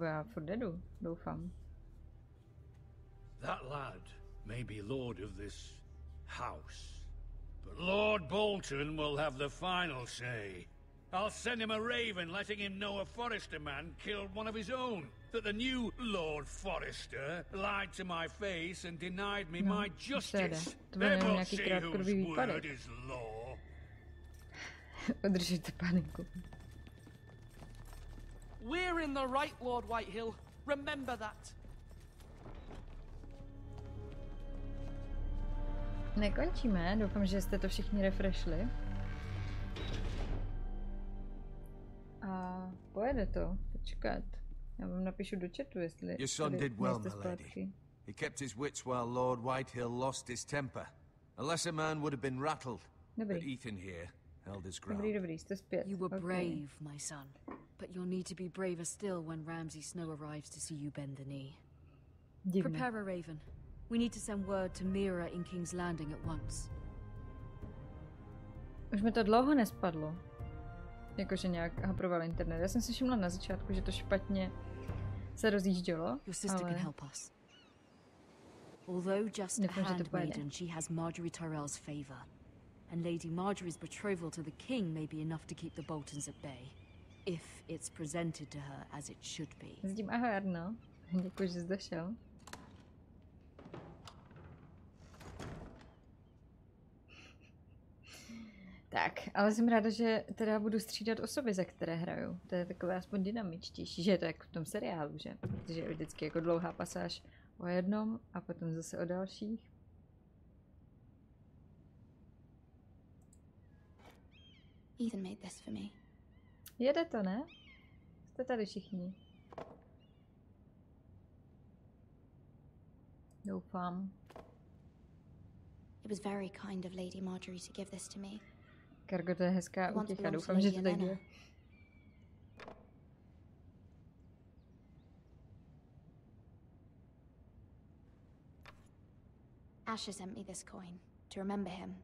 Nebo já furt jdu, doufám. That lad may be lord of this house, but Lord Bolton will have the final say. I'll send him a raven letting him know a Forrester man killed one of his own. That the new Lord Forrester lied to my face and denied me my justice. They will see whose word is law. Udržujte paniku. We're in the right, Lord Whitehill. Remember that. Nekončíme, doufám, že jste to všichni refreshli. A pojede to, počkat. Já vám napíšu do chatu, jestli... Your son did well, my lady. He kept his wits while Lord Whitehill lost his temper. A lesser man would have been rattled. But Ethan here held his ground. Dobrý, jste zpět. You were brave, my son. But you'll need to be braver still when Ramsay Snow arrives to see you bend the knee. Divné. Prepare a raven. We need to send word to Mira in King's Landing at once. Už mi to dlouho nespadlo. Jakože nějak haproval internet. Já jsem si všimla na začátku, že to špatně se rozjíždělo, Your sister can help us. Although just a handmaiden, she has Marjorie Tyrell's favor. And Lady Marjorie's betrothal to the king may be enough to keep the Boltons at bay. If it's presented to her as it should be. Zdím ahoj, Arno. Děkuji, že jsi došel. Tak, ale jsem ráda, že teda budu střídat osoby, za které hraju. To je takové aspoň dynamičtější, že je to jako v tom seriálu, že? Protože je vždycky jako dlouhá pasáž o jednom a potom zase o dalších. Ethan made this for me. Jede to, ne? Jste tady všichni. Doufám. It was very kind of Lady Marjorie to give this to me. Kargo, to je hezká útěcha, doufám, že to tak je. Asher sent me this coin to remember him.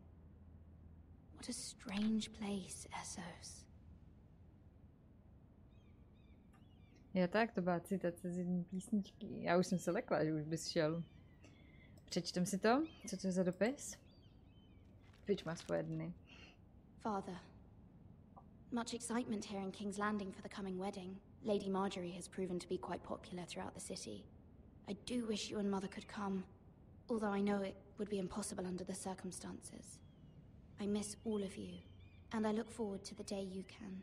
What a strange place, Essos. Jo tak, to byla citace z jedné písničky. Já už jsem se lekla, že už bys šel. Přečtem si to. Co to je za dopis? Twitch má svoje dny. Father, much excitement here in King's Landing for the coming wedding. Lady Marjorie has proven to be quite popular throughout the city. I do wish you and Mother could come, although I know it would be impossible under the circumstances. I miss all of you, and I look forward to the day you can.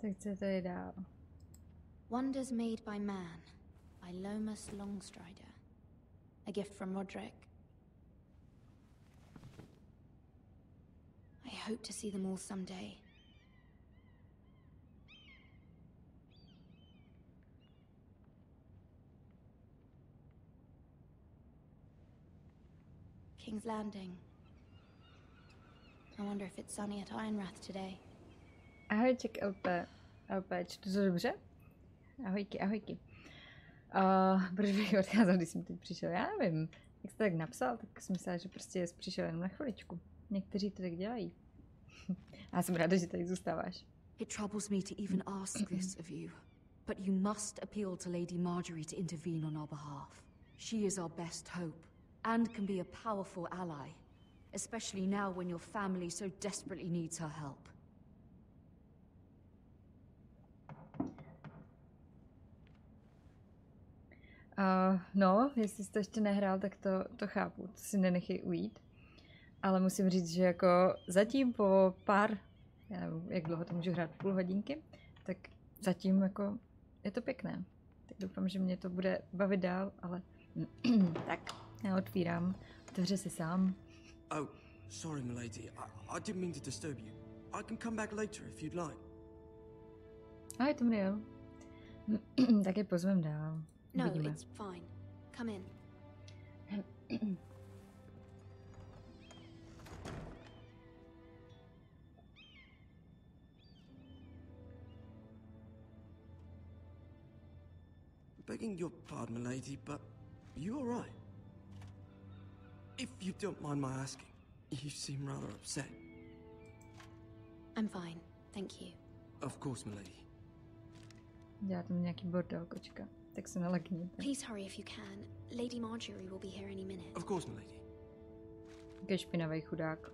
Tak co to je dál? Wonders made by man, by Lomas Longstrider. A gift from Roderick. I hope to see them all someday. King's Landing. I wonder if it's sunny at Ironrath today. Ahojček LP. LP, čtu to dobře? Ahojky, ahojky. Proč bych odcházel, když jsem teď přišel? Já nevím. Jak jste tak napsal, tak jsem myslela, že prostě jsi přišel jenom na chviličku. Někteří to tak dělají. Já jsem ráda, že tady zůstáváš. It troubles me to even ask this of you, but you must appeal to Lady Marjorie to intervene on our behalf. She is our best hope, and can be a powerful ally, especially now when your family so desperately needs her help. No, jestli jsi to ještě nehrál, tak to chápu, to si nenechej ujít. Ale musím říct, že jako zatím po pár, já nevím, jak dlouho to můžu hrát, půl hodinky, tak zatím jako je to pěkné. Tak doufám, že mě to bude bavit dál, ale tak, já otvírám, otevře si sám. Oh, sorry milady, I didn't mean to disturb you. I can come back later if you'd like. Ahoj, Tomrio. Tak je pozvem dál. No, Uvidíme. it's fine. Come in. Begging your pardon, milady, but You all right? If you don't mind my asking, you seem rather upset. I'm fine, thank you. Of course, milady. Dělá tam nějaký bordel, kočka. Tak se nalekněte. Please hurry if you can. Lady Marjorie will be here any minute. Of course, milady. Jaký špinavý chudák.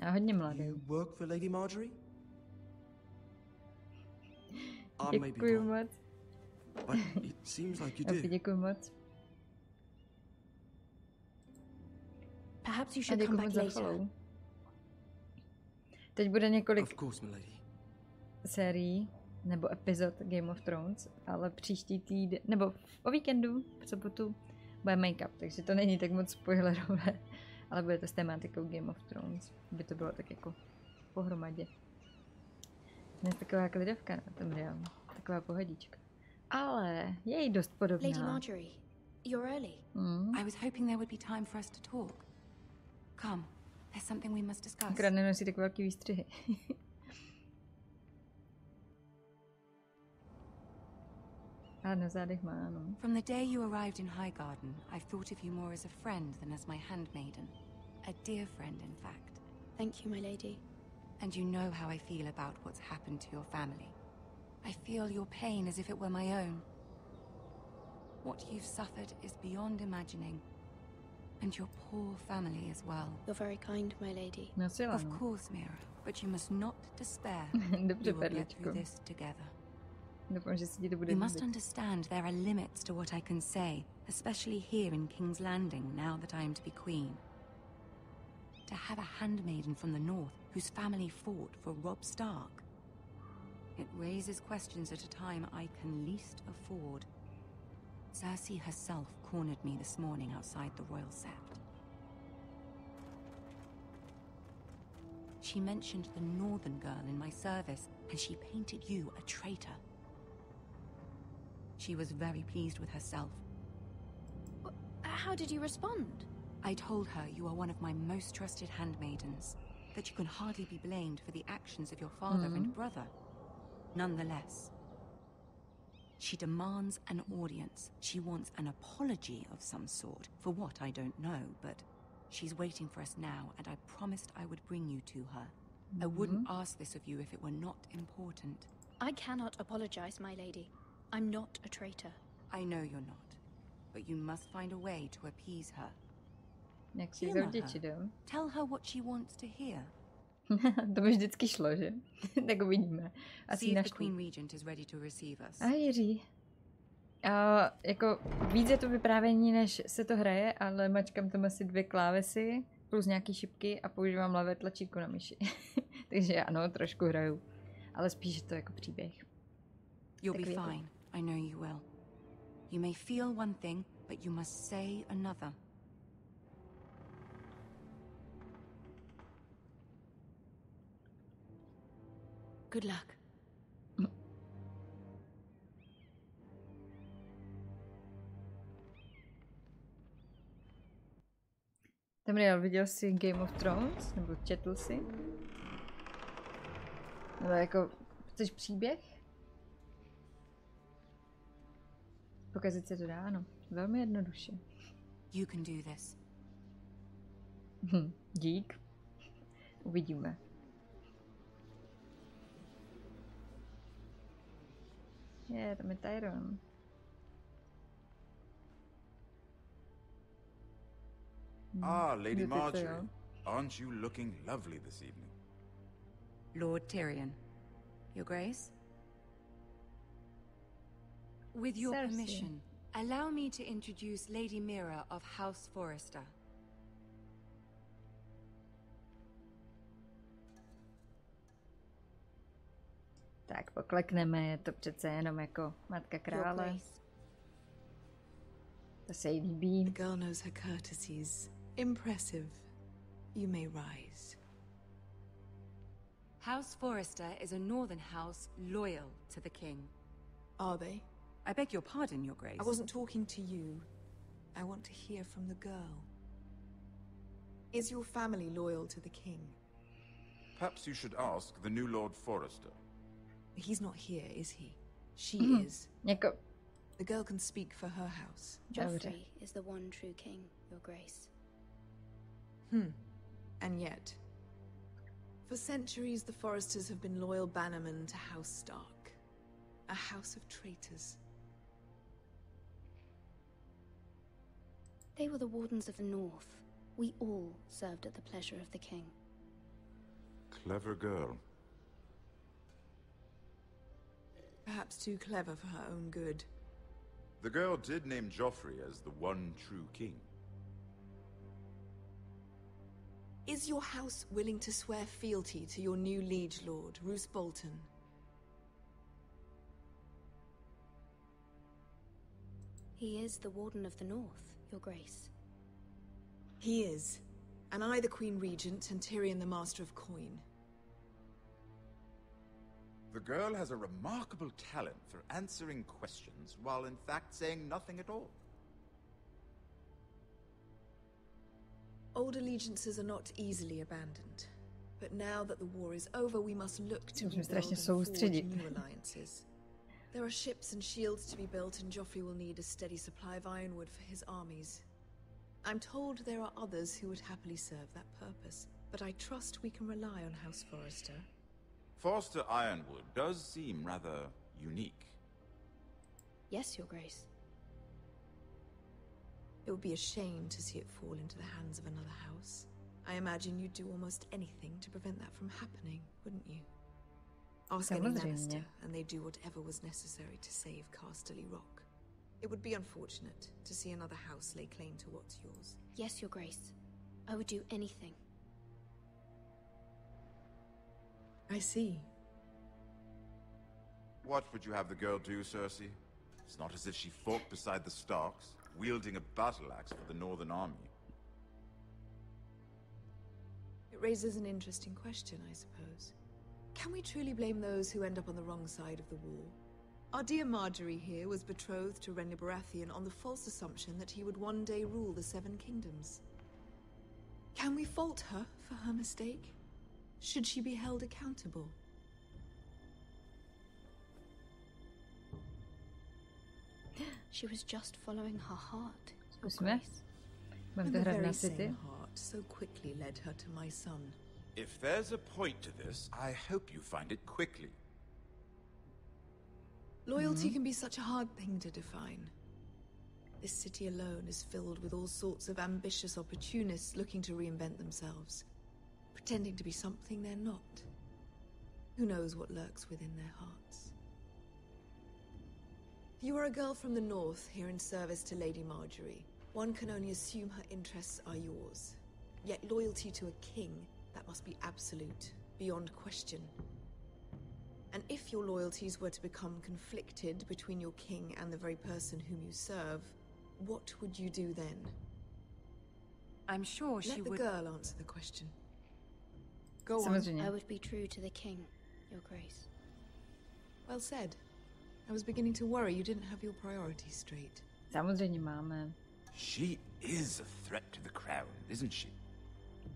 A hodně mladý. You work for Lady Marjorie? I may be Děkuji wrong, moc. but it seems like you do. Děkuji moc. Perhaps you A should děkuji come moc back za later. follow. Teď bude několik Of course, milady. sérií nebo epizod Game of Thrones, ale příští týden, nebo o víkendu, v sobotu, bude make-up, takže to není tak moc spoilerové, ale bude to s tématikou Game of Thrones, by to bylo tak jako pohromadě. Dnes taková klidovka na tom reálně, taková pohodička. Ale je jí dost podobná. Lady Marjorie, you're early. I was hoping there would be time for us to talk. Come, there's something we must discuss. Akorát nenosí tak velký výstřihy. Ale na zádech má, no. From the day you arrived in Highgarden, I've thought of you more as a friend than as my handmaiden. A dear friend, in fact. Thank you, my lady. And you know how I feel about what's happened to your family. I feel your pain as if it were my own. What you've suffered is beyond imagining. And your poor family as well. You're very kind, my lady. Nosila, Of no. course, Mira, but you must not despair. Dobře, We will get through perličko. this together. Doufám, že se ti to bude You must líbit. understand there are limits to what I can say, especially here in King's Landing, now that I am to be queen. To have a handmaiden from the north whose family fought for Robb Stark. It raises questions at a time I can least afford. Cersei herself cornered me this morning outside the Royal Sept. She mentioned the northern girl in my service, and she painted you a traitor. She was very pleased with herself. How did you respond? I told her you are one of my most trusted handmaidens, that you can hardly be blamed for the actions of your father and brother. Nonetheless, she demands an audience. She wants an apology of some sort, for what I don't know, but she's waiting for us now, and I promised I would bring you to her. I wouldn't ask this of you if it were not important. I cannot apologize, my lady. I'm not a traitor. I know you're not, but you must find a way to appease her. Jak si Humor zavděčit, her. jo? Tell her what she wants to hear. To by vždycky šlo, že? Tak uvidíme. Asi See if the naštvu. Queen Regent is ready to receive us. A Jiří. Jako víc je to vyprávění, než se to hraje, ale mačkám tam asi 2 klávesy, plus nějaký šipky a používám levé tlačítko na myši. Takže ano, trošku hraju. Ale spíš je to jako příběh. You'll be Takový jako- fine. I know you will. You may feel one thing, but you must say another. Good luck. Tamriel, viděl jsi Game of Thrones? Nebo četl jsi? Nebo jako, chceš příběh? Pokazit se to dá, ano. Velmi jednoduše. You can do this. Dík. Uvidíme. Tam je Tyron. Ah, Lady Kdo ty to, Marjorie. jo? Aren't you looking lovely this evening? Lord Tyrion. Your Grace? With your Cersei. permission, allow me to introduce Lady Mira of House Forrester. Tak poklekneme, je to přece jenom jako matka Your krále. Grace. To se jí líbí. The girl knows her courtesies. Impressive. You may rise. House Forrester is a northern house loyal to the king. Are they? I beg your pardon, Your Grace. I wasn't talking to you. I want to hear from the girl. Is your family loyal to the king? Perhaps you should ask the new Lord Forrester. He's not here, is he? She is. Jako, The girl can speak for her house. Joffrey is the one true king, Your Grace. And yet, for centuries the Foresters have been loyal bannermen to House Stark. A house of traitors. They were the Wardens of the North. We all served at the pleasure of the king. Clever girl. Perhaps too clever for her own good. The girl did name Joffrey as the one true king. Is your house willing to swear fealty to your new liege lord, Roose Bolton? He is the Warden of the North, Your Grace. He is. And I the Queen Regent and Tyrion the Master of Coin. The girl has a remarkable talent for answering questions while in fact saying nothing at all. Old allegiances are not easily abandoned. But now that the war is over, we must look to rebuild and forge new alliances. There are ships and shields to be built, and Joffrey will need a steady supply of ironwood for his armies. I'm told there are others who would happily serve that purpose, but I trust we can rely on House Forrester. Forster Ironwood does seem rather unique. Yes, Your Grace. It would be a shame to see it fall into the hands of another house. I imagine you'd do almost anything to prevent that from happening, wouldn't you? Ask any Lannister, and they'd do whatever was necessary to save Casterly Rock. It would be unfortunate to see another house lay claim to what's yours. Yes, Your Grace. I would do anything. I see. What would you have the girl do, Cersei? It's not as if she fought beside the Starks, wielding a battle axe for the Northern Army. It raises an interesting question, I suppose. Can we truly blame those who end up on the wrong side of the war? Our dear Marjorie here was betrothed to Renly Baratheon on the false assumption that he would one day rule the Seven Kingdoms. Can we fault her for her mistake? Should she be held accountable? She was just following her heart. Zkusme. Budeme to And the hrát na very City. same heart so quickly led her to my son. If there's a point to this, I hope you find it quickly. Loyalty can be such a hard thing to define. This city alone is filled with all sorts of ambitious opportunists looking to reinvent themselves, pretending to be something they're not. Who knows what lurks within their hearts? You are a girl from the north here in service to Lady Marjorie. One can only assume her interests are yours. Yet loyalty to a king, that must be absolute, beyond question. And if your loyalties were to become conflicted between your king and the very person whom you serve, what would you do then? I'm sure she would... Let the girl answer the question. Go on. Samozřejmě. I would be true to the king, Your Grace. Well said. I was beginning to worry you didn't have your priorities straight. Samozřejmě máme. She is a threat to the crown, isn't she?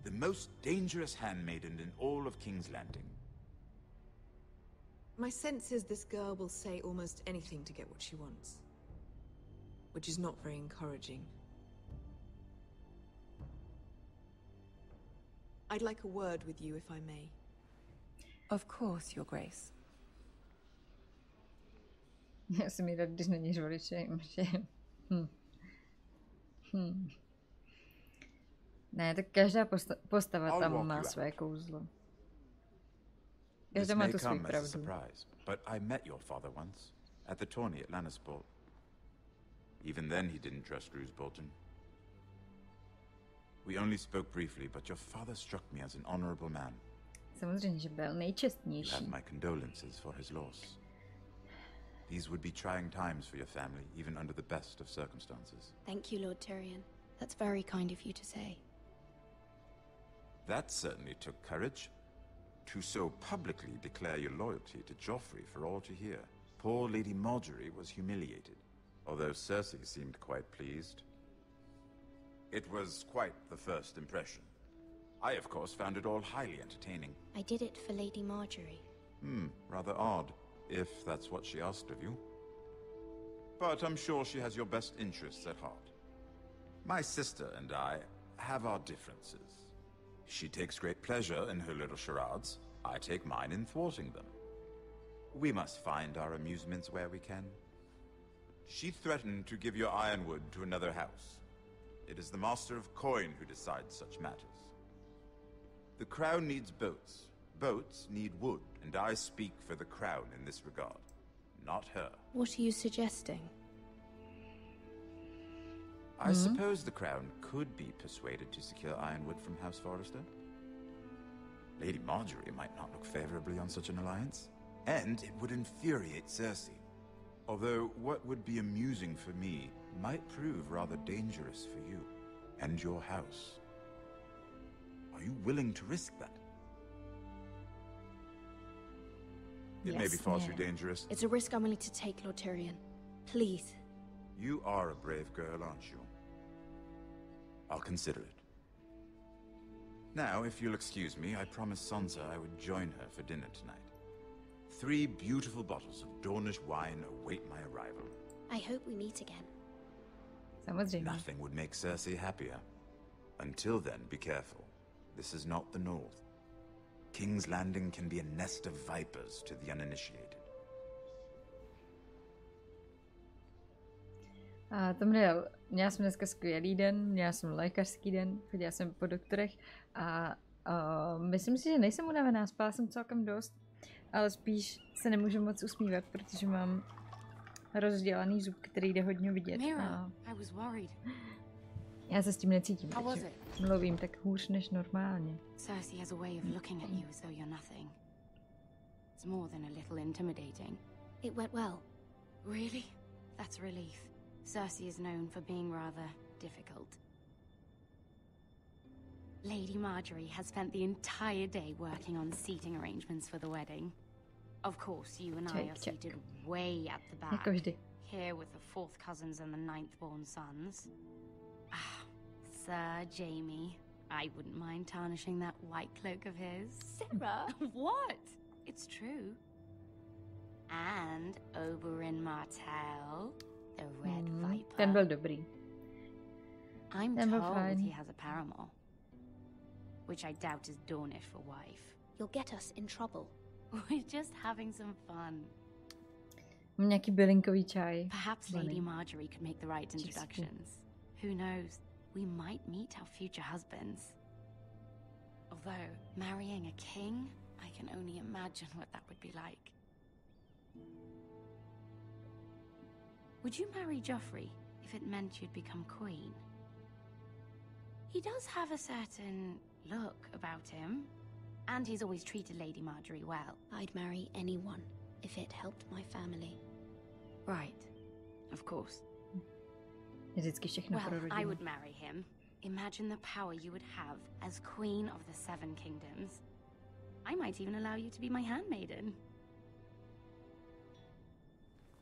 The most dangerous handmaiden in all of King's Landing. My sense is this girl will say almost anything to get what she wants. Which is not very encouraging. I'd like a word with you, if I may. Of course, Your Grace. Já jsem jí rád, když není žvaličem, že... Ne, tak každá postava tam má své kouzlo. Každá má tu svou pravdu. Surprise, but I met your father once at the tourney at Lannisport. Even then he didn't trust Roose Bolton. We only spoke briefly, but your father struck me as an honorable man. Samozřejmě, že byl You nejčestnější. have my condolences for his loss. These would be trying times for your family, even under the best of circumstances. Thank you, Lord Tyrion. That's very kind of you to say. That certainly took courage. To so publicly declare your loyalty to Joffrey for all to hear. Poor Lady Marjorie was humiliated, although Cersei seemed quite pleased. It was quite the first impression. I, of course, found it all highly entertaining. I did it for Lady Marjorie. Rather odd, if that's what she asked of you. but I'm sure she has your best interests at heart. My sister and I have our differences. She takes great pleasure in her little charades. I take mine in thwarting them. We must find our amusements where we can. She threatened to give your ironwood to another house. It is the Master of Coin who decides such matters. The Crown needs boats. Boats need wood, and I speak for the Crown in this regard, not her. What are you suggesting? I suppose the Crown could be persuaded to secure ironwood from House Forrester. Lady Marjorie might not look favorably on such an alliance, and it would infuriate Cersei. Although what would be amusing for me might prove rather dangerous for you and your house. Are you willing to risk that? It may be far too dangerous. It's a risk I'm willing to take, Lord Tyrion. Please. You are a brave girl, aren't you? I'll consider it. Now, if you'll excuse me, I promised Sansa I would join her for dinner tonight. 3 beautiful bottles of Dornish wine await my arrival. I hope we meet again. Nothing would make Cersei happier. Until then, be careful. This is not the North. King's Landing can be a nest of vipers to the uninitiated. Měla jsem dneska skvělý den, měla jsem lékařský den, chodila jsem po doktorech a myslím si, že nejsem unavená, spala jsem celkem dost, ale spíš se nemůžu moc usmívat, protože mám rozdělaný zub, který jde hodně vidět. A já se s tím necítím, takže mluvím tak hůř než normálně. Cersei has a way of looking at you as though you're nothing. It's more than a little intimidating. It went well. Really? That's a relief. Cersei is known for being rather difficult. Lady Marjorie has spent the entire day working on seating arrangements for the wedding. Of course, you and I are seated way at the back, here with the 4th cousins and the 9th-born sons. Ah, Sir Jaime. I wouldn't mind tarnishing that white cloak of his. Sarah? What? It's true. And Oberyn Martell, the Red Viper. Ten byl dobrý. I'm told he has a paramour, which I doubt is Dornish for wife. You'll get us in trouble. We're just having some fun. Mám nějaký bylinkový čaj. Perhaps Lady Marjorie could make the right introductions. Who knows? We might meet our future husbands. Although, marrying a king, I can only imagine what that would be like. Would you marry Joffrey if it meant you'd become queen? He does have a certain look about him, and he's always treated Lady Marjorie well. I'd marry anyone if it helped my family. Right, of course. Well, I would marry him. Imagine the power you would have as Queen of the 7 Kingdoms. I might even allow you to be my handmaiden.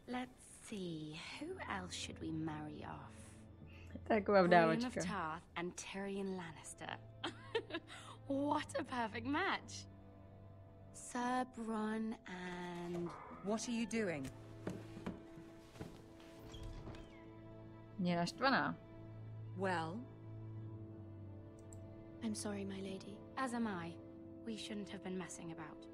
Let's see, who else should we marry off? Brienne of Tarth and Tyrion Lannister. What a perfect match. Sir Bronn and... What are you doing? Mě naštvaná. Well? I'm sorry, my lady. As am I. We shouldn't have been messing about.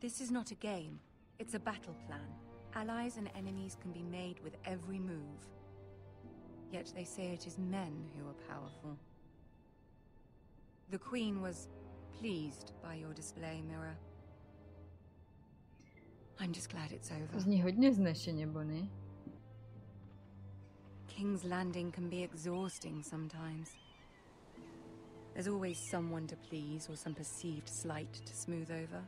This is not a game. It's a battle plan. Allies and enemies can be made with every move. Yet they say it is men who are powerful. The Queen was pleased by your display, Mira. I'm just glad it's over. Zní hodně vznešeně, Bonnie. King's Landing can be exhausting sometimes. There's always someone to please or some perceived slight to smooth over.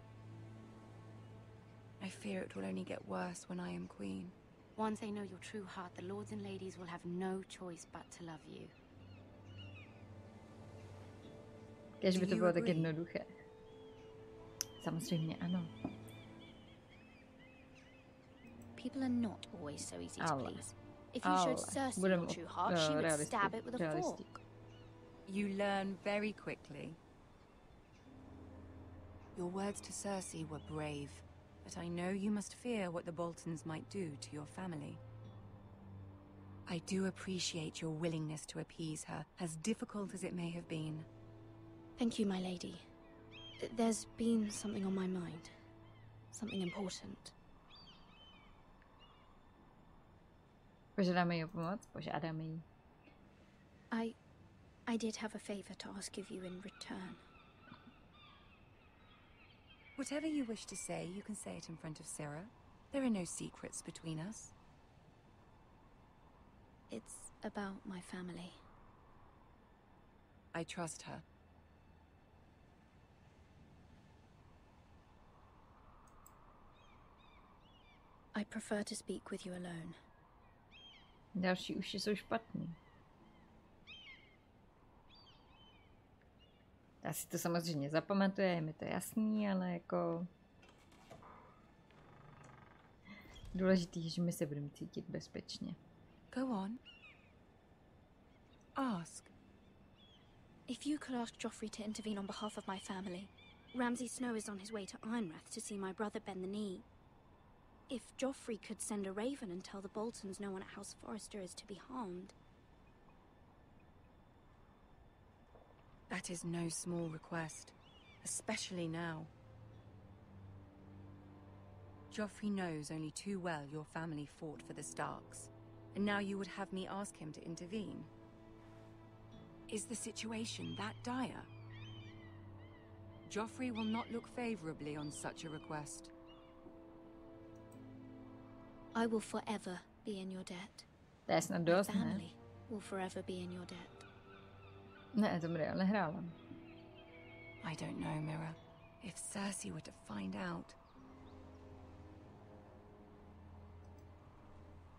I fear it will only get worse when I am queen. Once they know your true heart, the lords and ladies will have no choice but to love you. Kež by to bylo tak jednoduché. Samozřejmě ano. People are not always so easy to please. If you showed Cersei your true heart, she would stab it with a fork. You learn very quickly. Your words to Cersei were brave. but I know you must fear what the Boltons might do to your family. I do appreciate your willingness to appease her, as difficult as it may have been. Thank you, my lady. There's been something on my mind. Something important. Požádáme ji o pomoc? Požádáme ji. I did have a favor to ask of you in return. Whatever you wish to say, you can say it in front of Sarah. There are no secrets between us. It's about my family. I trust her. I prefer to speak with you alone. Další uši jsou špatný. Já si to samozřejmě zapamatuju, je mi to jasný, ale jako... Důležitý je, že my se budeme cítit bezpečně. Go on. Ask. If you could ask Joffrey to intervene on behalf of my family. Ramsay Snow is on his way to Ironrath to see my brother bend the knee. If Joffrey could send a raven and tell the Boltons no one at House Forrester is to be harmed. That is no small request, especially now. Joffrey knows only too well your family fought for the Starks, and now you would have me ask him to intervene. Is the situation that dire? Joffrey will not look favorably on such a request. I will forever be in your debt. That's not dost, my family will forever be in your debt. Ne, to bude nehrála. I don't know, Mira. If Cersei were to find out.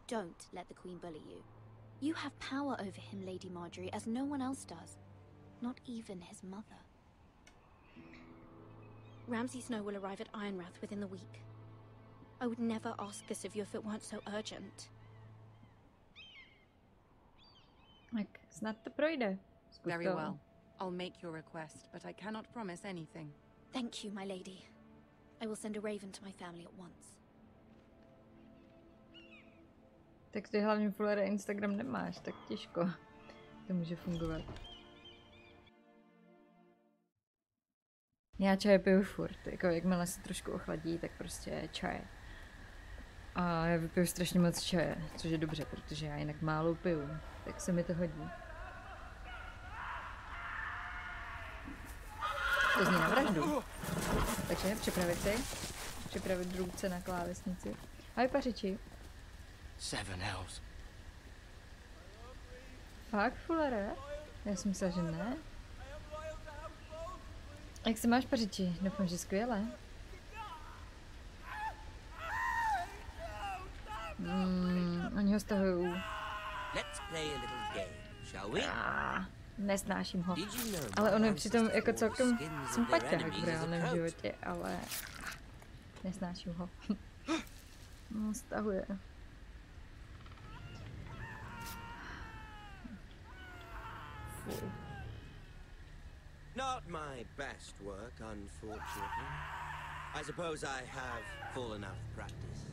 Don't let the Queen bully you. You have power over him, Lady Marjorie, as no one else does. Not even his mother. Ramsay Snow will arrive at Ironrath within the week. I would never ask this of you if it weren't so urgent. Tak snad to projde. Very well. I'll make your request, but I cannot promise anything. Thank you, my lady. I will send a raven to my family at once. Tak ty hlavně follower Instagram nemáš, tak těžko to může fungovat. Já čaje piju furt, jako jakmile se trošku ochladí, tak prostě čaje. A já vypiju strašně moc čaje, což je dobře, protože já jinak málo piju, tak se mi to hodí. To zní na vraždu. Takže připravit ruce na klávesnici. Ahoj pařiči. 7 elves. Fakt, Fullere? Já jsem myslela, že ne. Jak se máš, pařiči? Doufám, že skvěle. Oni ho stahují. Let's play a little game, shall we? Nesnáším ho. Ale on je přitom jako celkem sympatiák v reálném životě, ale nesnáším ho. Stahuje. Fuj. Not my best work, unfortunately. I suppose I have full enough practice.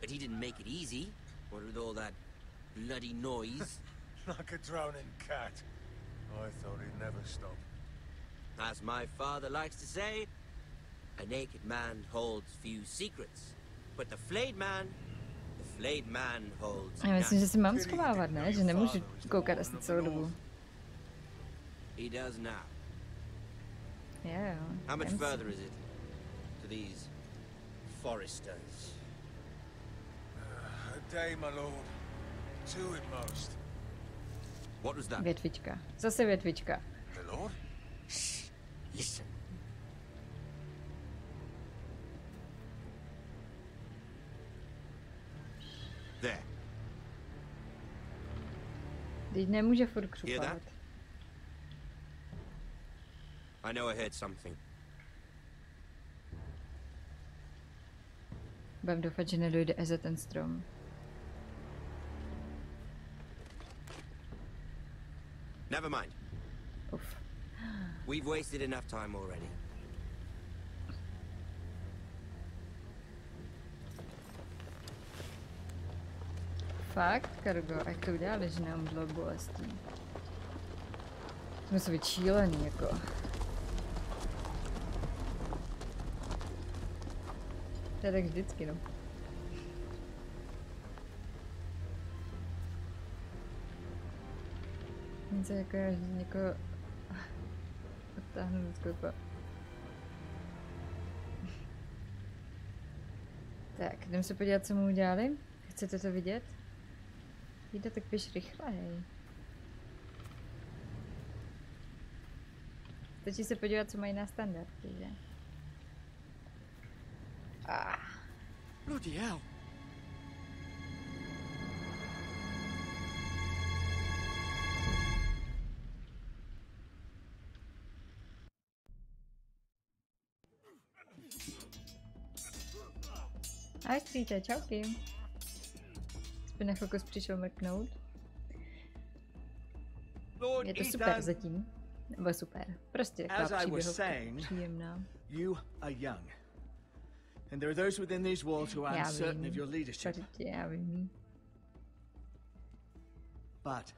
But he didn't make it easy, what with all that bloody noise. Like a drowning cat. I thought he'd never stop. As my father likes to say, a naked man holds few secrets, but the flayed man holds Já myslím, že si mám schovávat, ne? Že nemůžu koukat asi celou dobu. He does now. Yeah. How much further is it to these Forresters? A day, my lord. 2 at most. What was that? Větvička. Zase větvička. My lord? Shh. Listen. There. Teď nemůže furt křupat. I know I heard something. Budem doufat, že nedojde za ten strom. Never mind. Uf. We've wasted enough time already. Fakt, Kargo, a jak to udělali, že neumřelo od bolestí? Musí být šílený, jako. To je tak vždycky, no. Něco jako, že někoho odtáhnu vždycky jako. Tak, jdeme se podívat, co mu udělali. Chcete to vidět? Jde tak běž rychle, hej. Stačí se podívat, co mají na standardy, že? Bloody hell. Ahoj, skříte, čauky. Spíš na chvilku přišel mrknout. Je to super zatím. Nebo super. Prostě taková příběhovka příjemná. You are young. And there are those within these walls who are uncertain of your leadership. Já vím. But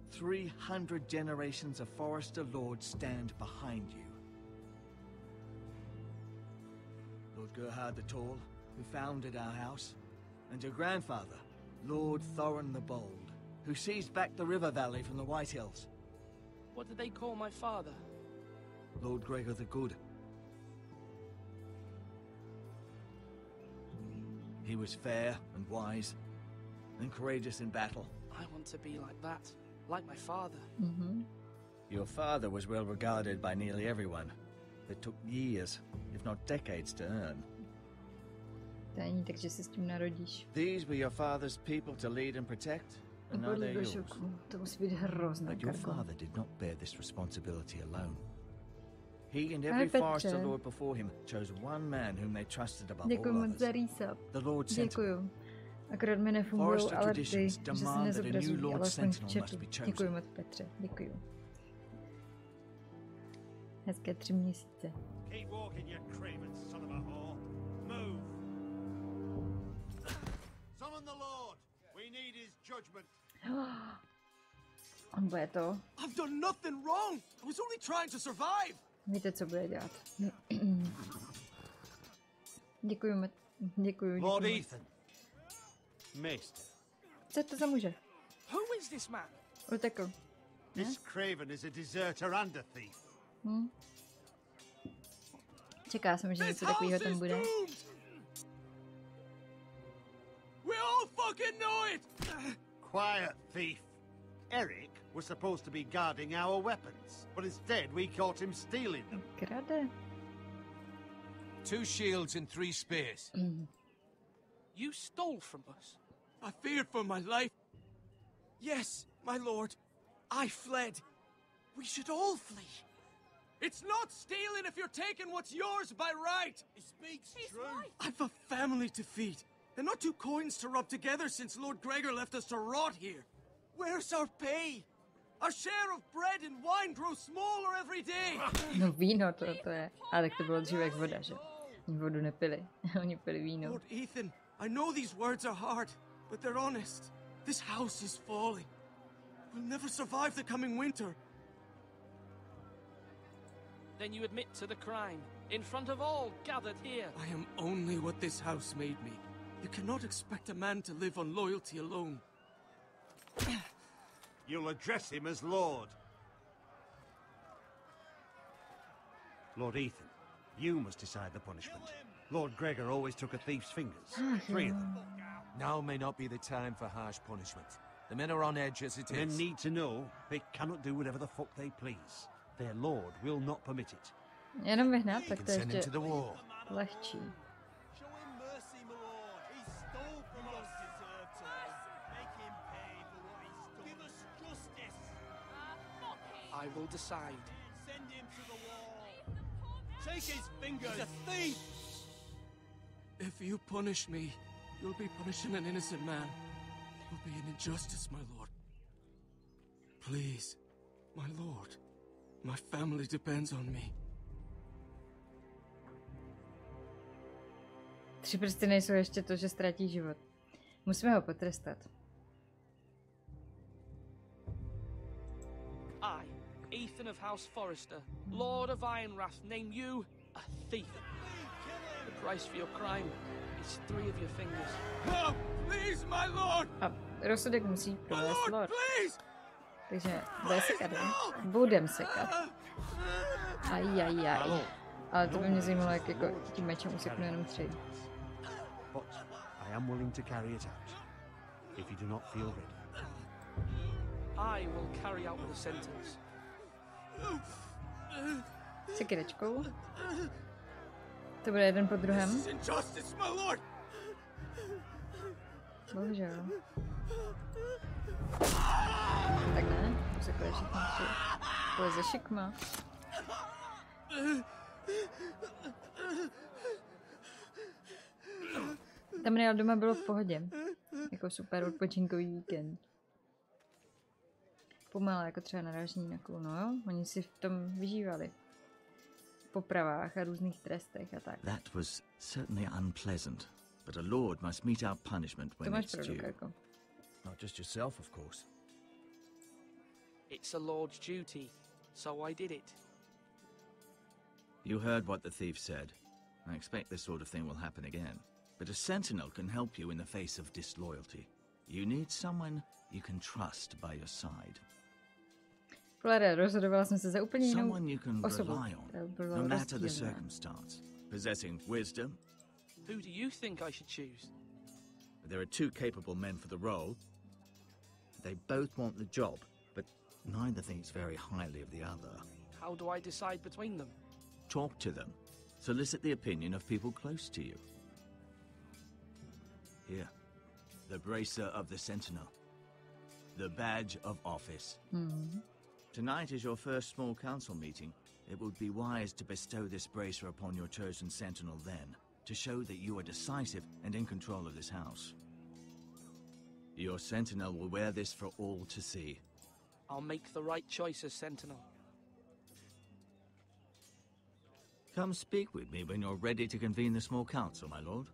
300 generations of Forester lords stand behind you. Lord Gerhard the Tall, who founded our house, and your grandfather, Lord Thorin the Bold, who seized back the river valley from the White Hills. What did they call my father? Lord Gregor the Good. He was fair and wise, and courageous in battle. I want to be like that, like my father. Your father was well regarded by nearly everyone. It took years, if not decades, to earn. Takže se s tím narodíš. These were your father's people to lead and protect, and now they're yours. To musí být hrozné, But your father did not bear this responsibility alone. He and every Forester lord before him chose one man whom they trusted above all others. The Lord Sentinel. Děkuju. Akorát mi nefungují alerty, že se nezobrazují, ale aspoň v chatu. Děkuju moc, Petře, děkuju. Hezké 3 měsíce. Keep walking, you craven son of a whore. Move. Summon the Lord. We need his judgment. On bude to. I've done nothing wrong. I was only trying to survive. Víte, co bude dělat. Děkuju, děkuju. Lord Ethan. Maester. Co to za muže? Who is this man? Utekl. This craven is a deserter and a thief. Čeká jsem, že něco takového tam bude. We all fucking know it. Quiet, thief. Eric was supposed to be guarding our weapons, but instead we caught him stealing them. Krade. 2 shields and 3 spears. You stole from us. I feared for my life. Yes, my lord. I fled. We should all flee. It's not stealing if you're taking what's yours by right. He speaks true. Right. I've a family to feed, and not 2 coins to rub together since Lord Gregor left us to rot here. Where's our pay? Our share of bread and wine grows smaller every day. No víno to je. Ale tak to bylo dříve jak voda, že? Oni vodu nepili. Oni pili víno. Lord Ethan, I know these words are hard, but they're honest. This house is falling. We'll never survive the coming winter. Then you admit to the crime, in front of all gathered here. I am only what this house made me. You cannot expect a man to live on loyalty alone. You'll address him as Lord. Lord Ethan, you must decide the punishment. Lord Gregor always took a thief's fingers. 3 of them. Now may not be the time for harsh punishment. The men are on edge as it is. Men need to know they cannot do whatever the fuck they please. Their lord will not permit it. Jenom vyhnat, tak to je Send him to the wall. lehčí. Show him mercy, my lord. He stole from us. Deserve to make him pay for what he stole. Give us justice. I will decide. Send him to the wall. Take his fingers. He's a thief. If you punish me, you'll be punishing an innocent man. It will be an injustice, my lord. Please, my lord. My family depends on me. 3 prsty nejsou ještě to, že ztratí život. Musíme ho potrestat. Ethan of House Forrester, Lord of Ironrath, name you a thief. The price for your crime is 3 of your fingers. No, please, my lord. A rozsudek musí provést lord. Please. Takže bude sekat, ne? Budem sekat. Ajajaj. Ale to by mě zajímalo, jak jako tím mečem useknu jenom 3. But I am willing to carry it out, if you do not feel ready. I will carry out the sentence. Sekyrečkou. To bude jeden po druhém. Bohužel. Tak ne, usekli všichni 3. Půjde ze šikma. Tam nejel doma bylo v pohodě. Jako super odpočinkový víkend. Pomalé, jako třeba narážní na kůl, no jo? Oni si v tom vyžívali. V popravách a různých trestech a tak. That was certainly unpleasant, but a lord must meet our punishment when it's due. Not just yourself, of course. It's a lord's duty, so I did it. You heard what the thief said. I expect this sort of thing will happen again. But a sentinel can help you in the face of disloyalty. You need someone you can trust by your side. Rozhodovala jsem se za úplně jinou Someone you can osobu. rely on, no matter the circumstance. Possessing wisdom. Who do you think I should choose? There are 2 capable men for the role. They both want the job, but neither thinks very highly of the other. How do I decide between them? Talk to them. Solicit the opinion of people close to you. Here, the bracer of the sentinel. The badge of office. Tonight is your first small council meeting. It would be wise to bestow this bracer upon your chosen sentinel then, to show that you are decisive and in control of this house. Your sentinel will wear this for all to see. I'll make the right choice as sentinel. Come speak with me when you're ready to convene the small council, my lord.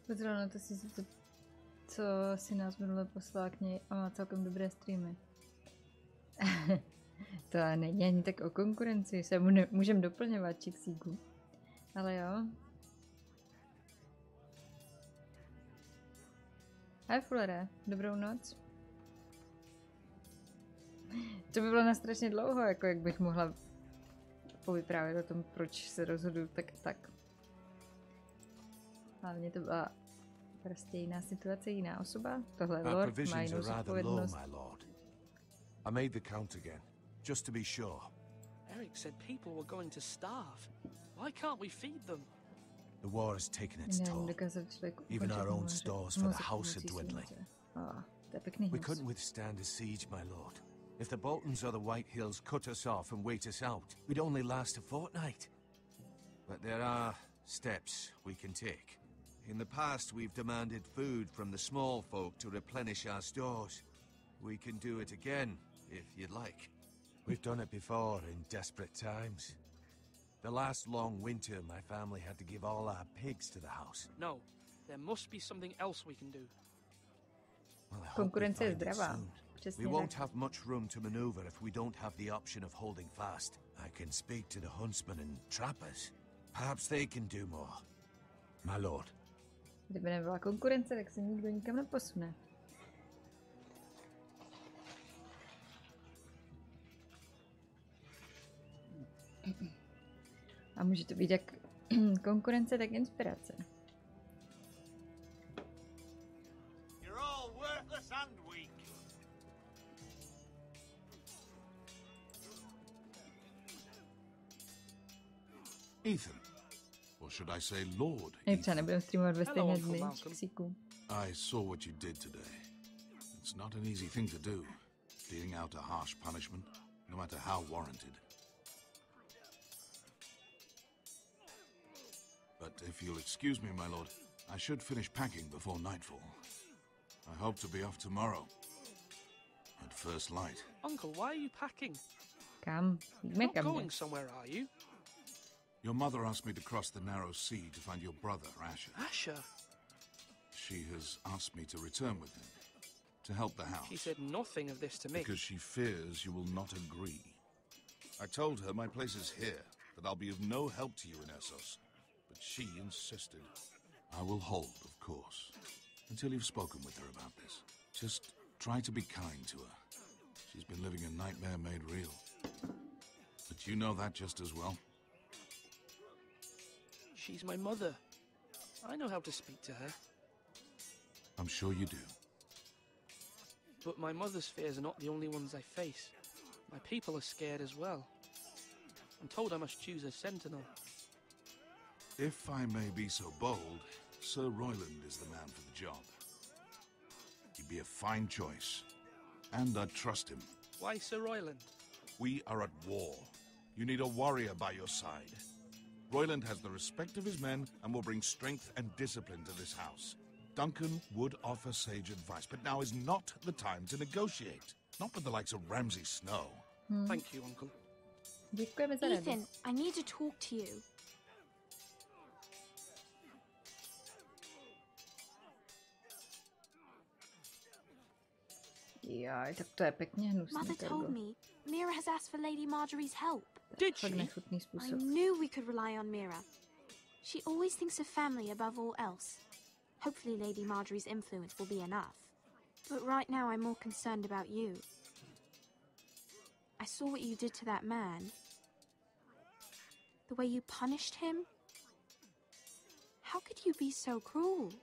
Pozor, to si to, co si nás minule poslal k něj a má celkem dobré streamy. To není ani tak o konkurenci, se můžeme doplňovat Čixíku. Ale jo. Hej Fullere, dobrou noc. To by bylo na strašně dlouho, jako jak bych mohla povyprávět o tom, proč se rozhoduju tak a tak. Hlavně to byla prostě jiná situace, jiná osoba. Tohle lord má jinou zodpovědnost. I made the count again, just to be sure. Eric said people were going to starve. Why can't we feed them? The war has taken its toll. Even our own stores for the house are dwindling. We couldn't withstand a siege, my lord. If the Boltons or the White Hills cut us off and wait us out, we'd only last a fortnight. But there are steps we can take. In the past, we've demanded food from the small folk to replenish our stores. We can do it again, if you'd like. We've done it before in desperate times. The last long winter, my family had to give all our pigs to the house. No, there must be something else we can do. Well, I hope we find it soon. We won't have much room to maneuver if we don't have the option of holding fast. I can speak to the huntsmen and trappers. Perhaps they can do more. My lord. Kdyby nebyla konkurence, tak se nikdo nikam neposune. A může to být jak konkurence, tak inspirace. You're all worthless and weak. Ethan. Or should I say Lord Ethan? I saw what you did today. It's not an easy thing to do, dealing out a harsh punishment, no matter how warranted. But if you'll excuse me, my lord, I should finish packing before nightfall. I hope to be off tomorrow, at first light. Uncle, why are you packing? Come, You're not going somewhere, are you? Your mother asked me to cross the narrow sea to find your brother, Asher. Asher? She has asked me to return with him. To help the house. She said nothing of this to me. Because she fears you will not agree. I told her my place is here, that I'll be of no help to you in Essos. But she insisted. I will hold, of course, until you've spoken with her about this. Just try to be kind to her. She's been living a nightmare made real. But you know that just as well. She's my mother. I know how to speak to her. I'm sure you do. But my mother's fears are not the only ones I face. My people are scared as well. I'm told I must choose a sentinel. If I may be so bold, Sir Royland is the man for the job. He'd be a fine choice. And I'd trust him. Why Sir Royland? We are at war. You need a warrior by your side. Royland has the respect of his men and will bring strength and discipline to this house. Duncan would offer sage advice, but now is not the time to negotiate. Not with the likes of Ramsay Snow. Thank you, Uncle. Ethan, I need to talk to you. Jaj, tak to je pěkně hnusný. Mother told me Mira has asked for Lady Marjorie's help. Did she? I knew we could rely on Mira. She always thinks of family above all else. Hopefully Lady Marjorie's influence will be enough. But right now I'm more concerned about you. I saw what you did to that man. The way you punished him. How could you be so cruel?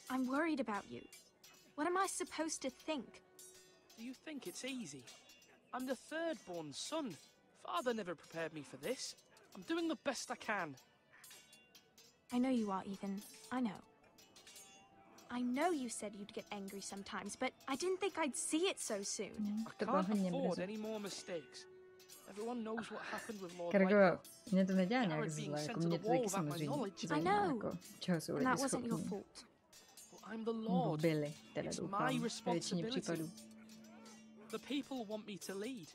I'm worried about you. What am I supposed to think? Do you think it's easy? I'm the third-born son. Father never prepared me for this. I'm doing the best I can. I know you are, Ethan. I know. I know you said you'd get angry sometimes, but I didn't think I'd see it so soon. I can't afford any more mistakes. Everyone knows what happened with Lord White. Mě to nedělá nějak zle, jako mě to taky samozřejmě zajímá, jako, čeho jsou lidi schopní. I'm the Lord. Byli, teda It's doufám, my ve většině responsibility. případů. The people want me to lead.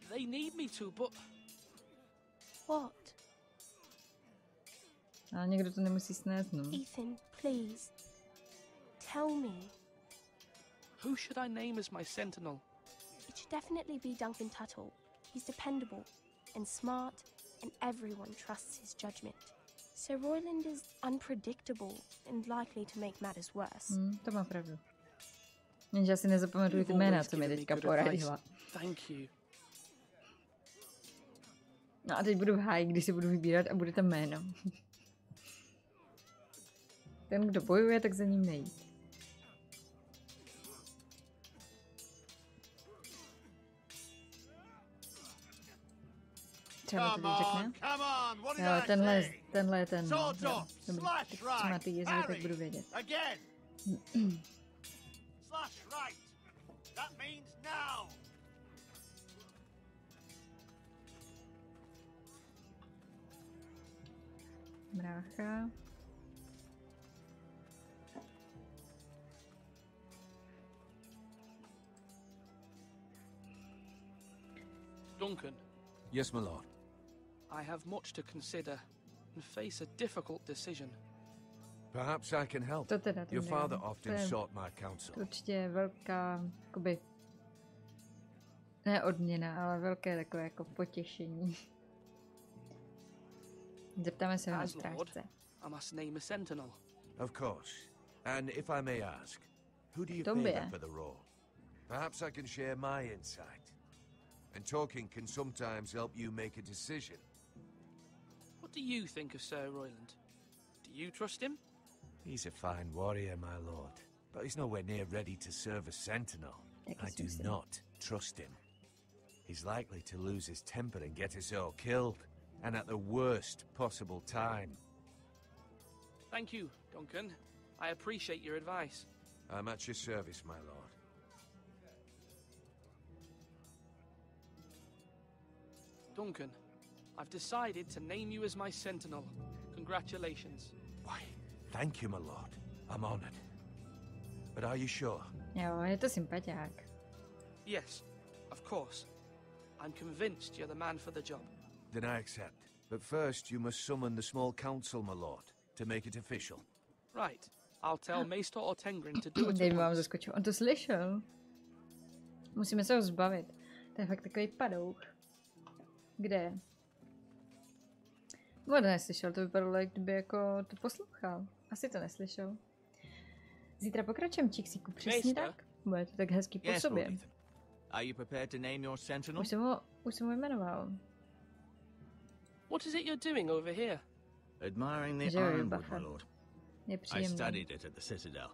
They need me to, but... What? Ale někdo to nemusí snést, no. Ethan, please. Tell me. Who should I name as my sentinel? It should definitely be Duncan Tuttle. He's dependable and smart, and everyone trusts his judgment. Sir Royland is unpredictable and likely to make matters worse. To má pravdu. Jenže asi nezapamatuju ty jména, co mi teďka poradila. Thank you. No a teď budu v háji, když si budu vybírat a bude tam jméno. Ten, kdo bojuje, tak za ním nejít. Třeba to teď řekne. Jo, tenhle je ten. Jo, dobrý, tak co má ty jezdí, tak budu vědět. Brácha. Duncan. Yes, my lord. I have much to consider and face a difficult decision. Perhaps I can help. Your father often sought my counsel. Určitě velká, jakoby, ne odměna, ale velké takové jako potěšení. Zeptáme se na strážce. I must name a sentinel. Of course. And if I may ask, who do you favor for the role? Perhaps I can share my insight. And talking can sometimes help you make a decision. What do you think of Sir Royland? Do you trust him? He's a fine warrior, my lord. But he's nowhere near ready to serve as sentinel. I do not trust him. He's likely to lose his temper and get us all killed. And at the worst possible time. Thank you, Duncan. I appreciate your advice. I'm at your service, my lord. Duncan, I've decided to name you as my sentinel. Congratulations. Why, thank you, my lord. I'm honored. But are you sure? Jo, je to sympatiák. Yes, of course. I'm convinced you're the man for the job. Then I accept. But first, you must summon the small council, my lord, to make it official. Right. I'll tell Maester or Tengrin to do it. Dej vám zaskočil. On to slyšel. Musíme se ho zbavit. To je fakt takový padouch. Kde je? On neslyšel, to vypadalo, jak kdyby jako to poslouchal. Asi to neslyšel. Zítra pokračujeme, Číksíku, přesně tak. Bude to tak hezky po sobě. Are you prepared to name your sentinel? Už jsem ho jmenoval. What is it you're doing over here? Admiring the ironwood, my lord. I studied it at the Citadel.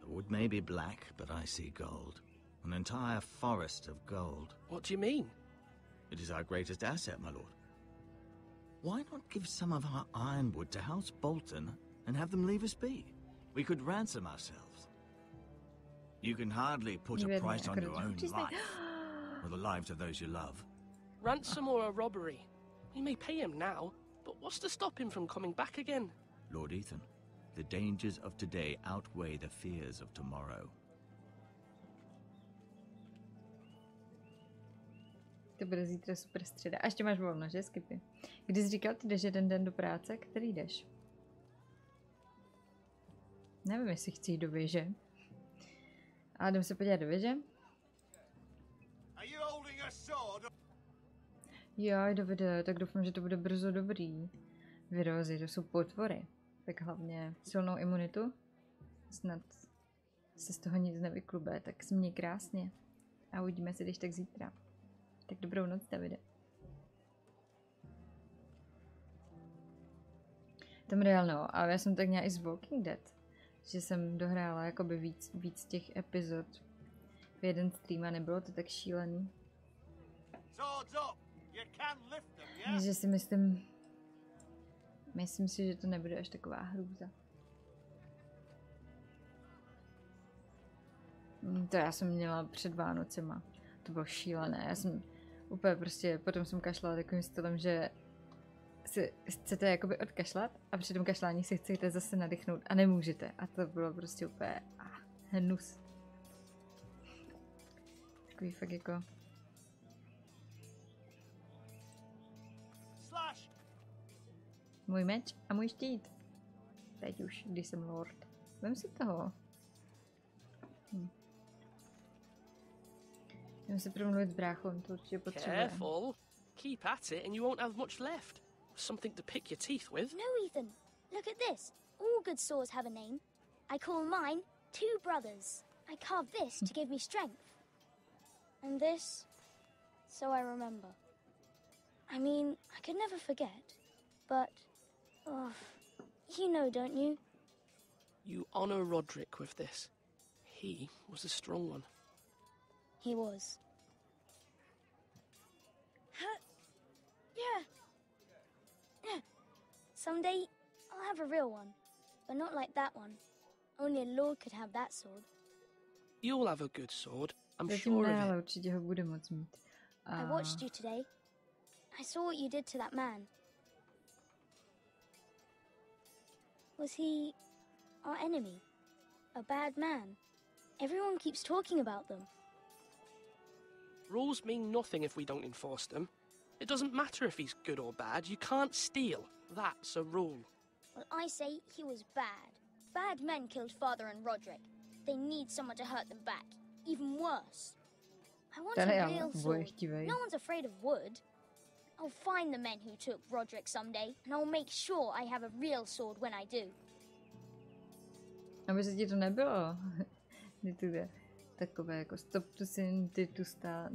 The wood may be black, but I see gold. An entire forest of gold. What do you mean? It is our greatest asset, my lord. Why not give some of our ironwood to House Bolton and have them leave us be? We could ransom ourselves. You can hardly put a price on your own life, or the lives of those you love. Ransom or a robbery? We may pay him now, but what's to stop him from coming back again? Lord Ethan, the dangers of today outweigh the fears of tomorrow. To bude zítra super středa. A ještě máš volno, že, Skippy? Když jsi říkal, ty jdeš jeden den do práce, který jdeš? Nevím, jestli chci jít do věže. Ale jdem se podívat do věže. Jo, Davide, tak doufám, že to bude brzo dobrý. Virózy, to jsou potvory. Tak hlavně silnou imunitu. Snad se z toho nic nevyklube, tak se měj krásně. A uvidíme se když tak zítra. Tak dobrou noc, Davide. Tam reálno, ale já jsem tak měla i z Walking Dead. Že jsem dohrála jakoby víc těch epizod. V jeden stream a nebylo to tak šílený. Takže si myslím si, že to nebude až taková hrůza. To já jsem měla před Vánocema. To bylo šílené. Já jsem úplně prostě, potom jsem kašlala takovým stylem, že si chcete jakoby odkašlat a při tom kašlání si chcete zase nadechnout a nemůžete. A to bylo prostě úplně hnus. Takový fakt jako... Můj meč a můj štít. Teď už, když jsem lord. Vem si toho. Jdeme se promluvit s bráchou, to určitě potřebujeme. Careful. Keep at it and you won't have much left. Something to pick your teeth with. No, Ethan. Look at this. All good swords have a name. I call mine Two Brothers. I carved this to give me strength. And this, so I remember. I mean, I could never forget. But, oh, you know, don't you? You honor Roderick with this. He was a strong one. He was. Yeah. Someday, I'll have a real one. But not like that one. Only a lord could have that sword. You'll have a good sword. I'm sure of it. Určitě ho bude moc mít. I watched you today. I saw what you did to that man. Was he our enemy? A bad man? Everyone keeps talking about them. Rules mean nothing if we don't enforce them. It doesn't matter if he's good or bad. You can't steal. That's a rule. Well, I say he was bad. Bad men killed Father and Roderick. They need someone to hurt them back. Even worse. I want a real sword. No one's afraid of wood. I'll find the men who took Roderick someday, and I'll make sure I have a real sword when I do. Aby se ti to nebylo. Takové jako Stop to Sin,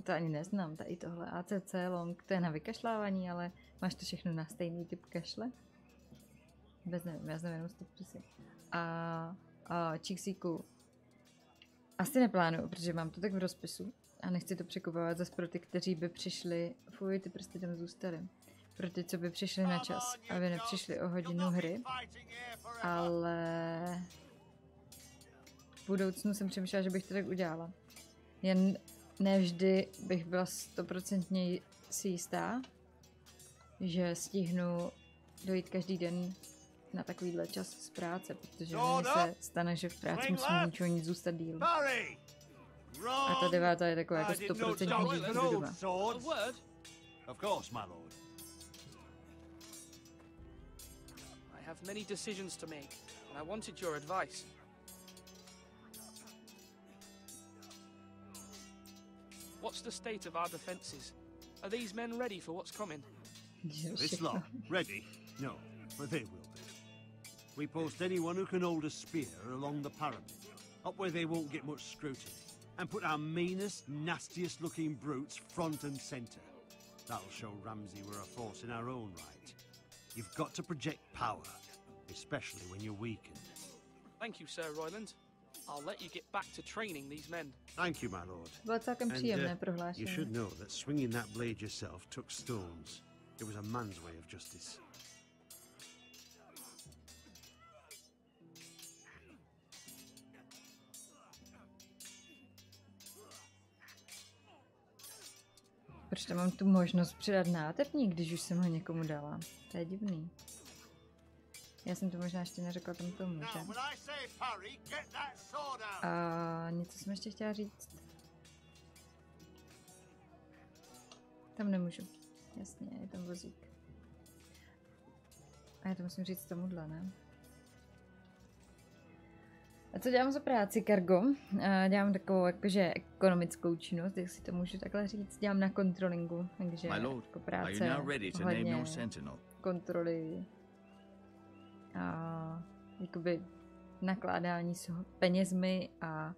to ani neznám, i tohle ACC long, to je na vykašlávání, ale máš to všechno na stejný typ kašle? Vůbec nevím, já znám jenom Stop to Sin. A Číksíku asi neplánuju, protože mám to tak v rozpisu a nechci to překupovat zase pro ty, kteří by přišli, fuj, ty prsty tam zůstaly, pro ty, co by přišli na čas, aby nepřišli o hodinu hry, ale v budoucnu jsem přemýšlela, že bych to tak udělala. Jen nevždy bych byla 100% si jistá, že stihnu dojít každý den na takovýhle čas z práce, protože mně se stane, že v práci musím ničeho nic zůstat díl. A ta 9. je taková jako 100% doba. Of course, my lord. I have many decisions to make. and I wanted your advice. What's the state of our defences? Are these men ready for what's coming? This lot, ready? No, but they will be. We post anyone who can hold a spear along the pyramid, up where they won't get much scrutiny, and put our meanest, nastiest looking brutes front and centre. That'll show Ramsay we're a force in our own right. You've got to project power, especially when you're weakened. Thank you, Sir Royland. I'll let you get back to training these men. Thank you, my lord. Bylo celkem příjemné prohlášení. You should know that swinging that blade yourself took stones. It was a man's way of justice. Proč tam mám tu možnost přidat nátepník, když už jsem ho někomu dala? To je divný. Já jsem to možná ještě neřekla tomu muže. A něco jsem ještě chtěla říct. Tam nemůžu. Jasně, je tam vozík. A já to musím říct tomuhle, ne? A co dělám za práci, Cargo? Dělám takovou jakože ekonomickou činnost, jak si to můžu takhle říct. Dělám na kontrolingu, takže jako práce hodně kontroly a jakoby nakládání s penězmi a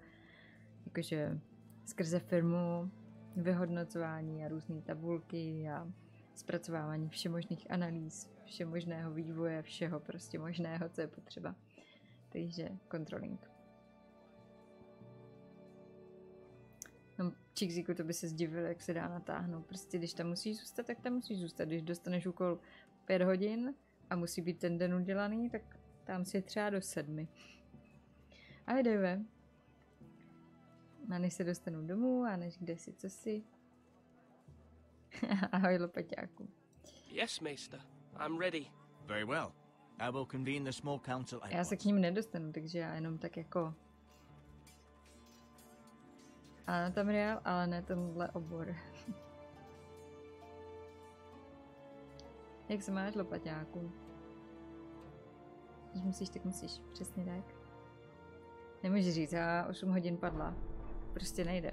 jakože skrze firmu vyhodnocování a různé tabulky a zpracovávání všemožných analýz, všemožného vývoje, všeho prostě možného, co je potřeba. Takže controlling. No, Čikziku, to by se zdivil, jak se dá natáhnout. Prostě když tam musíš zůstat, tak tam musíš zůstat. Když dostaneš úkol 5 hodin a musí být ten den udělaný, tak tam si je třeba do 7. Ale jdeme. A než se dostanu domů a než kde si, co si. Ahoj, lopaťáku. Yes, Maester. I'm ready. Very well. I will convene the small council. Já se k ním nedostanu, takže já jenom tak jako... Ano, tam reál, ale ne tenhle obor. Jak se máš, lopaťáku? Když musíš, tak musíš. Přesně tak. Nemůžeš říct, já 8 hodin padla. Prostě nejde.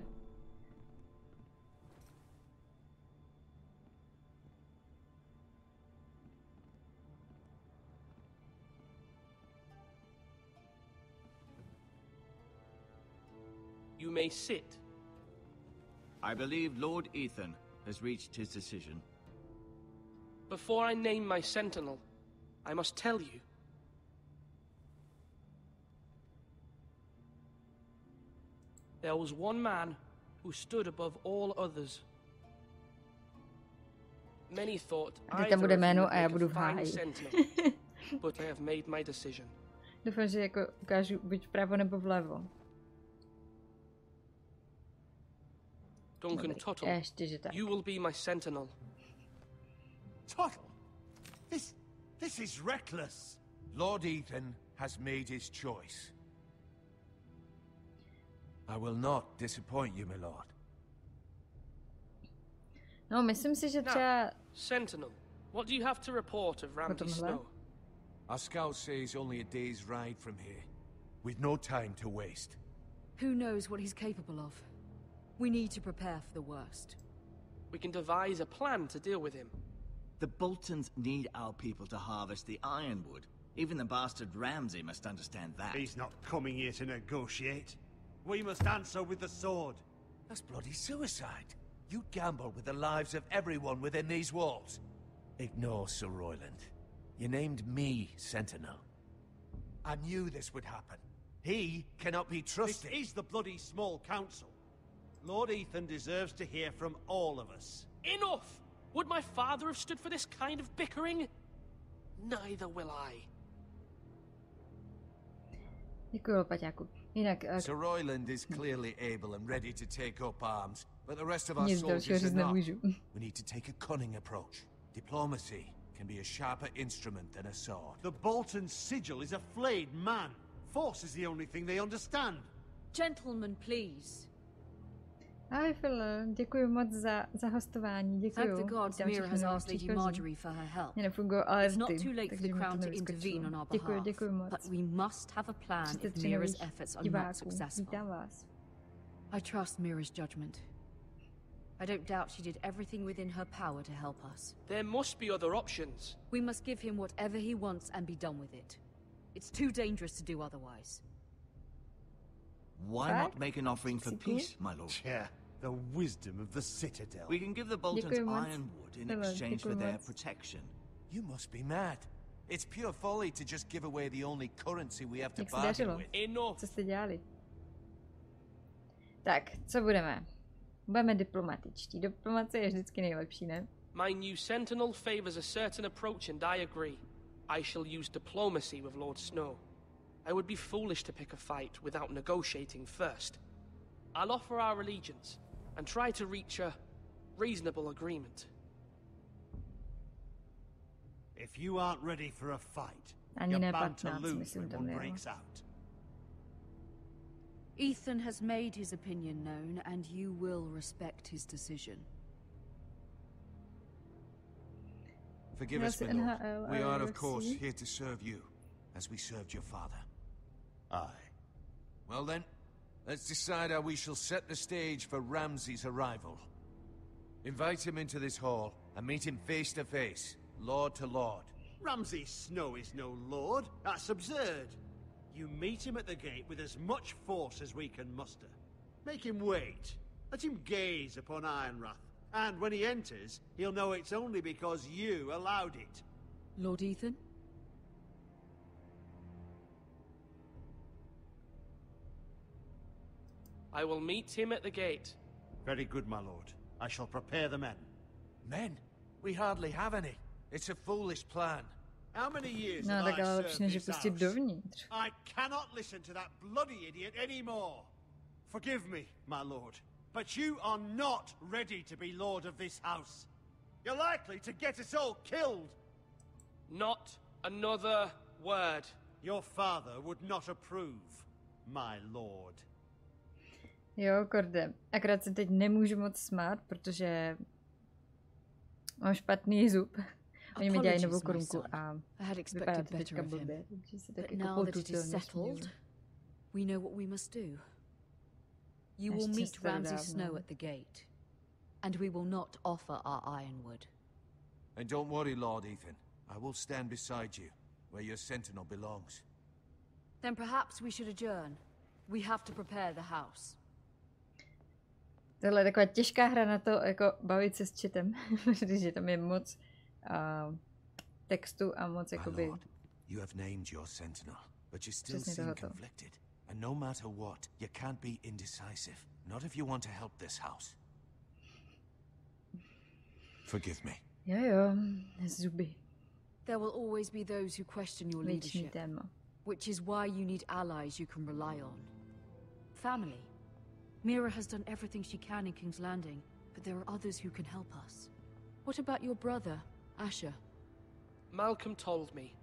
You may sit. I believe Lord Ethan has reached his decision. Before I name my sentinel, I must tell you. There was one man who stood above all others. Many thought I would make a fine sentinel, but I have made my decision. Doufám, že jako ukážu buď vpravo nebo vlevo. Duncan Tuttle, you will be my sentinel. Tuttle? This is reckless. Lord Ethan has made his choice. I will not disappoint you, my lord. No, myslím si, že třeba... Sentinel, what do you have to report of Ramsay Snow? Our scout says only a day's ride from here, with no time to waste. Who knows what he's capable of? We need to prepare for the worst. We can devise a plan to deal with him. The Boltons need our people to harvest the ironwood. Even the bastard Ramsay must understand that. He's not coming here to negotiate. We must answer with the sword. That's bloody suicide. You gamble with the lives of everyone within these walls. Ignore Sir Royland. You named me Sentinel. I knew this would happen. He cannot be trusted. This is the bloody small council. Lord Ethan deserves to hear from all of us. Enough! Would my father have stood for this kind of bickering? Neither will I. Děkuji, Paťáku. Jinak... Sir Royland is clearly able and ready to take up arms, but the rest of our soldiers are not. We need to take a cunning approach. Diplomacy can be a sharper instrument than a sword. The Bolton sigil is a flayed man. Force is the only thing they understand. Gentlemen, please. Ahoj Phil, děkuji moc za hostování, děkuji. Thank the gods Mira has asked Lady Marjorie for her help. Mě nefungují alerty, It's not too late for the crown to intervene on our behalf, děkuji moc. but we must have a plan if Mira's efforts are not successful. Vítám vás. I trust Mira's judgment. I don't doubt she did everything within her power to help us. There must be other options. We must give him whatever he wants and be done with it. It's too dangerous to do otherwise. Why not make an offering for peace, my lord? Yeah, the wisdom of the Citadel. We can give the Boltons ironwood in exchange for their protection. You must be mad. It's pure folly to just give away the only currency we have to bargain with. Enough. Co jste dělali? Tak, co budeme? Budeme diplomatičtí. Diplomacie je vždycky nejlepší, ne? My new sentinel favors a certain approach and I agree. I shall use diplomacy with Lord Snow. I would be foolish to pick a fight without negotiating first. I'll offer our allegiance and try to reach a reasonable agreement. If you aren't ready for a fight, Ani you're ne bound to 15, lose myslím, when one breaks out. Ethan has made his opinion known, and you will respect his decision. Forgive us, my lord. We are, of course, here to serve you, as we served your father. Aye. Well then, let's decide how we shall set the stage for Ramsay's arrival. Invite him into this hall, and meet him face to face, lord to lord. Ramsay Snow is no lord. That's absurd. You meet him at the gate with as much force as we can muster. Make him wait. Let him gaze upon Ironrath. And when he enters, he'll know it's only because you allowed it. Lord Ethan? I will meet him at the gate. Very good, my lord. I shall prepare the men. Men? We hardly have any. It's a foolish plan. How many years No, have tak I ale served lepší, než je this pustit house? dovnitř. I cannot listen to that bloody idiot anymore. Forgive me, my lord, but you are not ready to be lord of this house. You're likely to get us all killed. Not another word. Your father would not approve, my lord. Jo, Korde. Akorát se teď nemůžu moc smát, protože mám špatný zub. Oni mi dělají novou korunku a vypadá to teďka blbě. Takže se tak jako potutelně směju. We know what we must do. You will meet Ramsay Snow at the gate, and we will not offer our ironwood. And don't worry, Lord Ethan. I will stand beside you, where your sentinel belongs. Then perhaps we should adjourn. We have to prepare the house. Tohle je taková těžká hra na to, jako bavit se s chatem, protože tam je moc textu a moc jakoby... You have named your sentinel, but you still seem conflicted. And no matter what, you can't be indecisive. Not if you want to help this house. Forgive me. Jo, zuby. There will always be those who question your leadership, which is why you need allies you can rely on. Family. Mira has done everything she can in King's Landing, but there are others who can help us. What about your brother, Asher? Malcolm told me.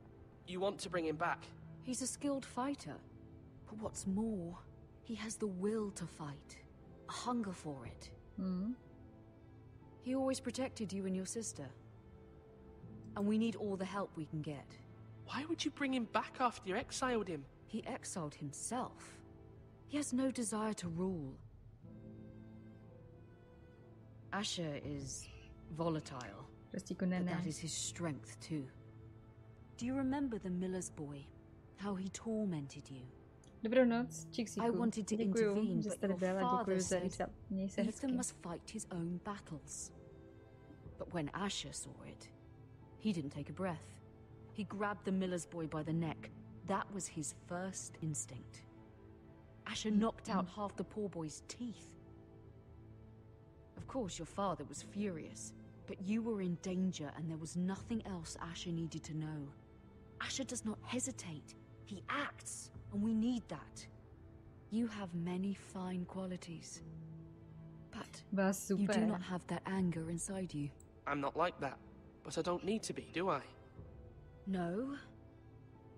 You want to bring him back? He's a skilled fighter. But what's more, he has the will to fight. A hunger for it. He always protected you and your sister. And we need all the help we can get. Why would you bring him back after you exiled him? He exiled himself. He has no desire to rule. Asher is volatile, but that is his strength too. Do you remember the miller's boy? How he tormented you? Dobrou noc, Číksíku. I wanted to intervene, but your father said Ethan Ethan must fight his own battles. But when Asher saw it, he didn't take a breath. He grabbed the miller's boy by the neck. That was his first instinct. Asher knocked out half the poor boy's teeth. Of course, your father was furious, but you were in danger and there was nothing else Asher needed to know. Asher does not hesitate. He acts, and we need that. You have many fine qualities, but you do not have that anger inside you. I'm not like that, but I don't need to be, do I? No,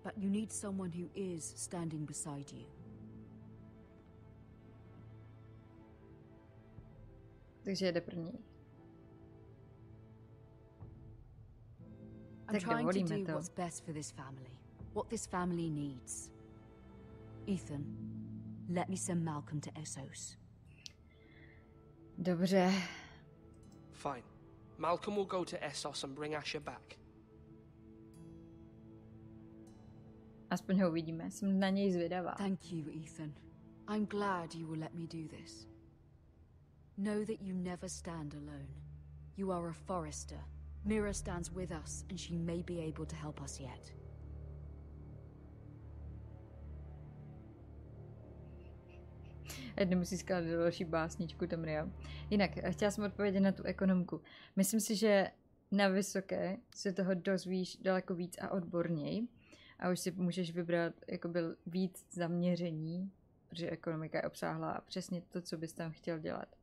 but you need someone who is standing beside you. Takže jede pro něj. I'm trying to do what's best for this family. What this family needs. Ethan, let me send Malcolm to Essos. Dobře. Fine. Malcolm will go to Essos and bring Asher back. Aspoň ho uvidíme. Jsem na něj zvědavá. Thank you, Ethan. I'm glad you will let me do this. Know that you never stand alone. You are a Forester. Mira stands with us, and she may be able to help us yet. Ed nemusí skládat další básničku, Tamria. Jinak, chtěla jsem odpovědět na tu ekonomku. Myslím si, že na vysoké se toho dozvíš daleko víc a odborněji. A už si můžeš vybrat jakoby víc zaměření, protože ekonomika je obsáhlá a přesně to, co bys tam chtěl dělat.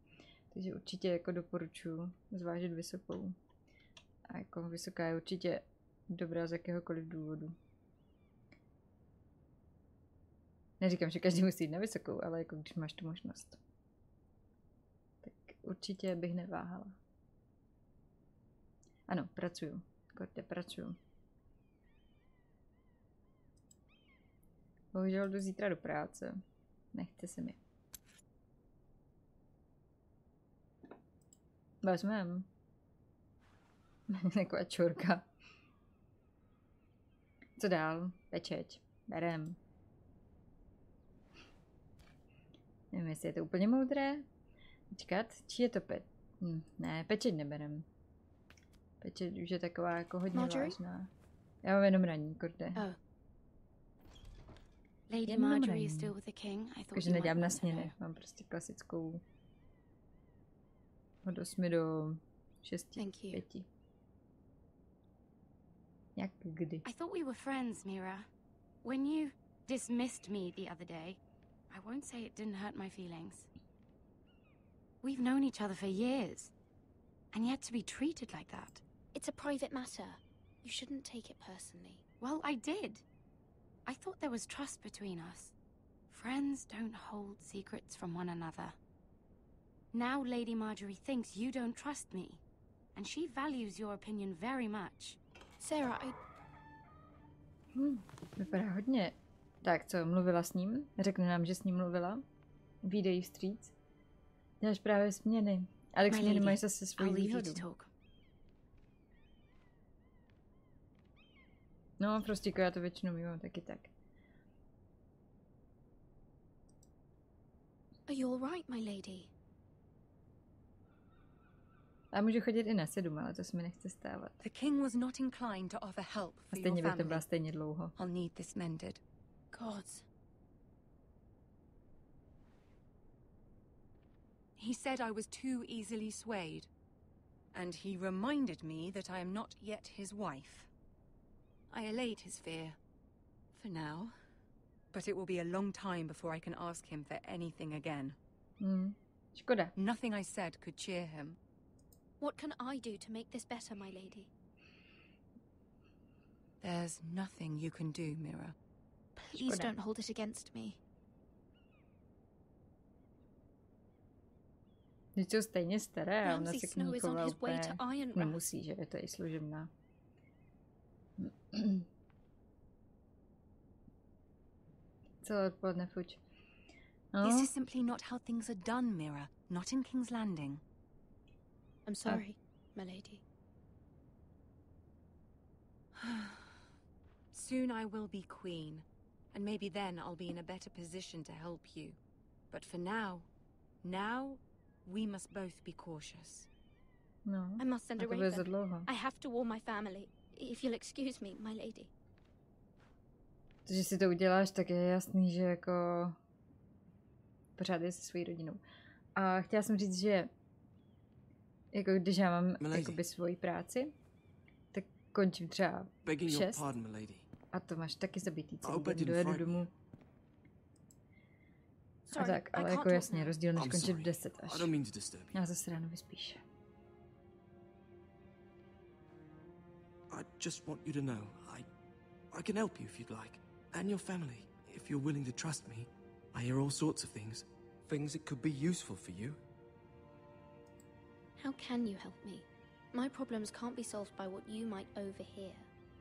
Takže určitě jako doporučuji zvážit vysokou. A jako vysoká je určitě dobrá z jakéhokoliv důvodu. Neříkám, že každý musí jít na vysokou, ale jako když máš tu možnost. Tak určitě bych neváhala. Ano, pracuju. Korte, pracuju. Bohužel jdu zítra do práce. Nechce se mi. Vezmem. Taková čurka. Co dál? Pečeť. Berem. Nevím, jestli je to úplně moudré. Počkat, či je to ne, pečeť neberem. Pečeť už je taková jako hodně vážná. Já mám jenom raní, kurde. Oh. Lady Marjorie is still with the king. I thought Takže nedělám na směny. Mám prostě klasickou od 8 do 6, 5. Jak kdy? I thought we were friends, Mira. When you dismissed me the other day, I won't say it didn't hurt my feelings. We've known each other for years, and yet to be treated like that. It's a private matter. You shouldn't take it personally. Well, I did. I thought there was trust between us. Friends don't hold secrets from one another. Now Lady Marjorie thinks you don't trust me, and she values your opinion very much. Sarah, Vypadá hodně. Tak co, mluvila s ním? Řekne nám, že s ním mluvila? Vyjde jí vstříc? Děláš právě směny. Ale směny mají zase svoji výhodu. No, prostě já to většinou mývám taky tak. Are you all right, my lady? A můžu chodit i na 7, ale to se mi nechce stávat. The king was not inclined to offer help for your Stejně bych to family. byla stejně dlouho. I'll need this mended. Gods. He said I was too easily swayed. And he reminded me that I am not yet his wife. I allayed his fear. For now. But it will be a long time before I can ask him for anything again. Škoda. Nothing I said could cheer him. What can I do to make this better, my lady? There's nothing you can do, Mira. Please don't hold it against me. Teď jsou stejně staré a ona se k ní chová úplně nemusí, že je to i služebná. Celé odpoledne fuč. No. This is simply not how things are done, Mira. Not in King's Landing. I'm sorry, my lady. Soon I will be queen, and maybe then I'll be in a better position to help you. But for now, we must both be cautious. No, I must send a raven. I have to warn my family. If you'll excuse me, my lady. Takže si to uděláš, tak je jasný, že jako pořád je se svojí rodinou. A chtěla jsem říct, že jako když já mám jakoby svoji práci, tak končím třeba 6. A to máš taky zabitý celý den, dojedu domů. A tak, ale jako jasně, rozdíl než končit v 10 až. Já zase ráno vyspíš. I just want you to know, I can help you if you'd like. And your family, if you're willing to trust me. I hear all sorts of things. Things that could be useful for you. How can you help me? My problems can't be solved by what you might overhear.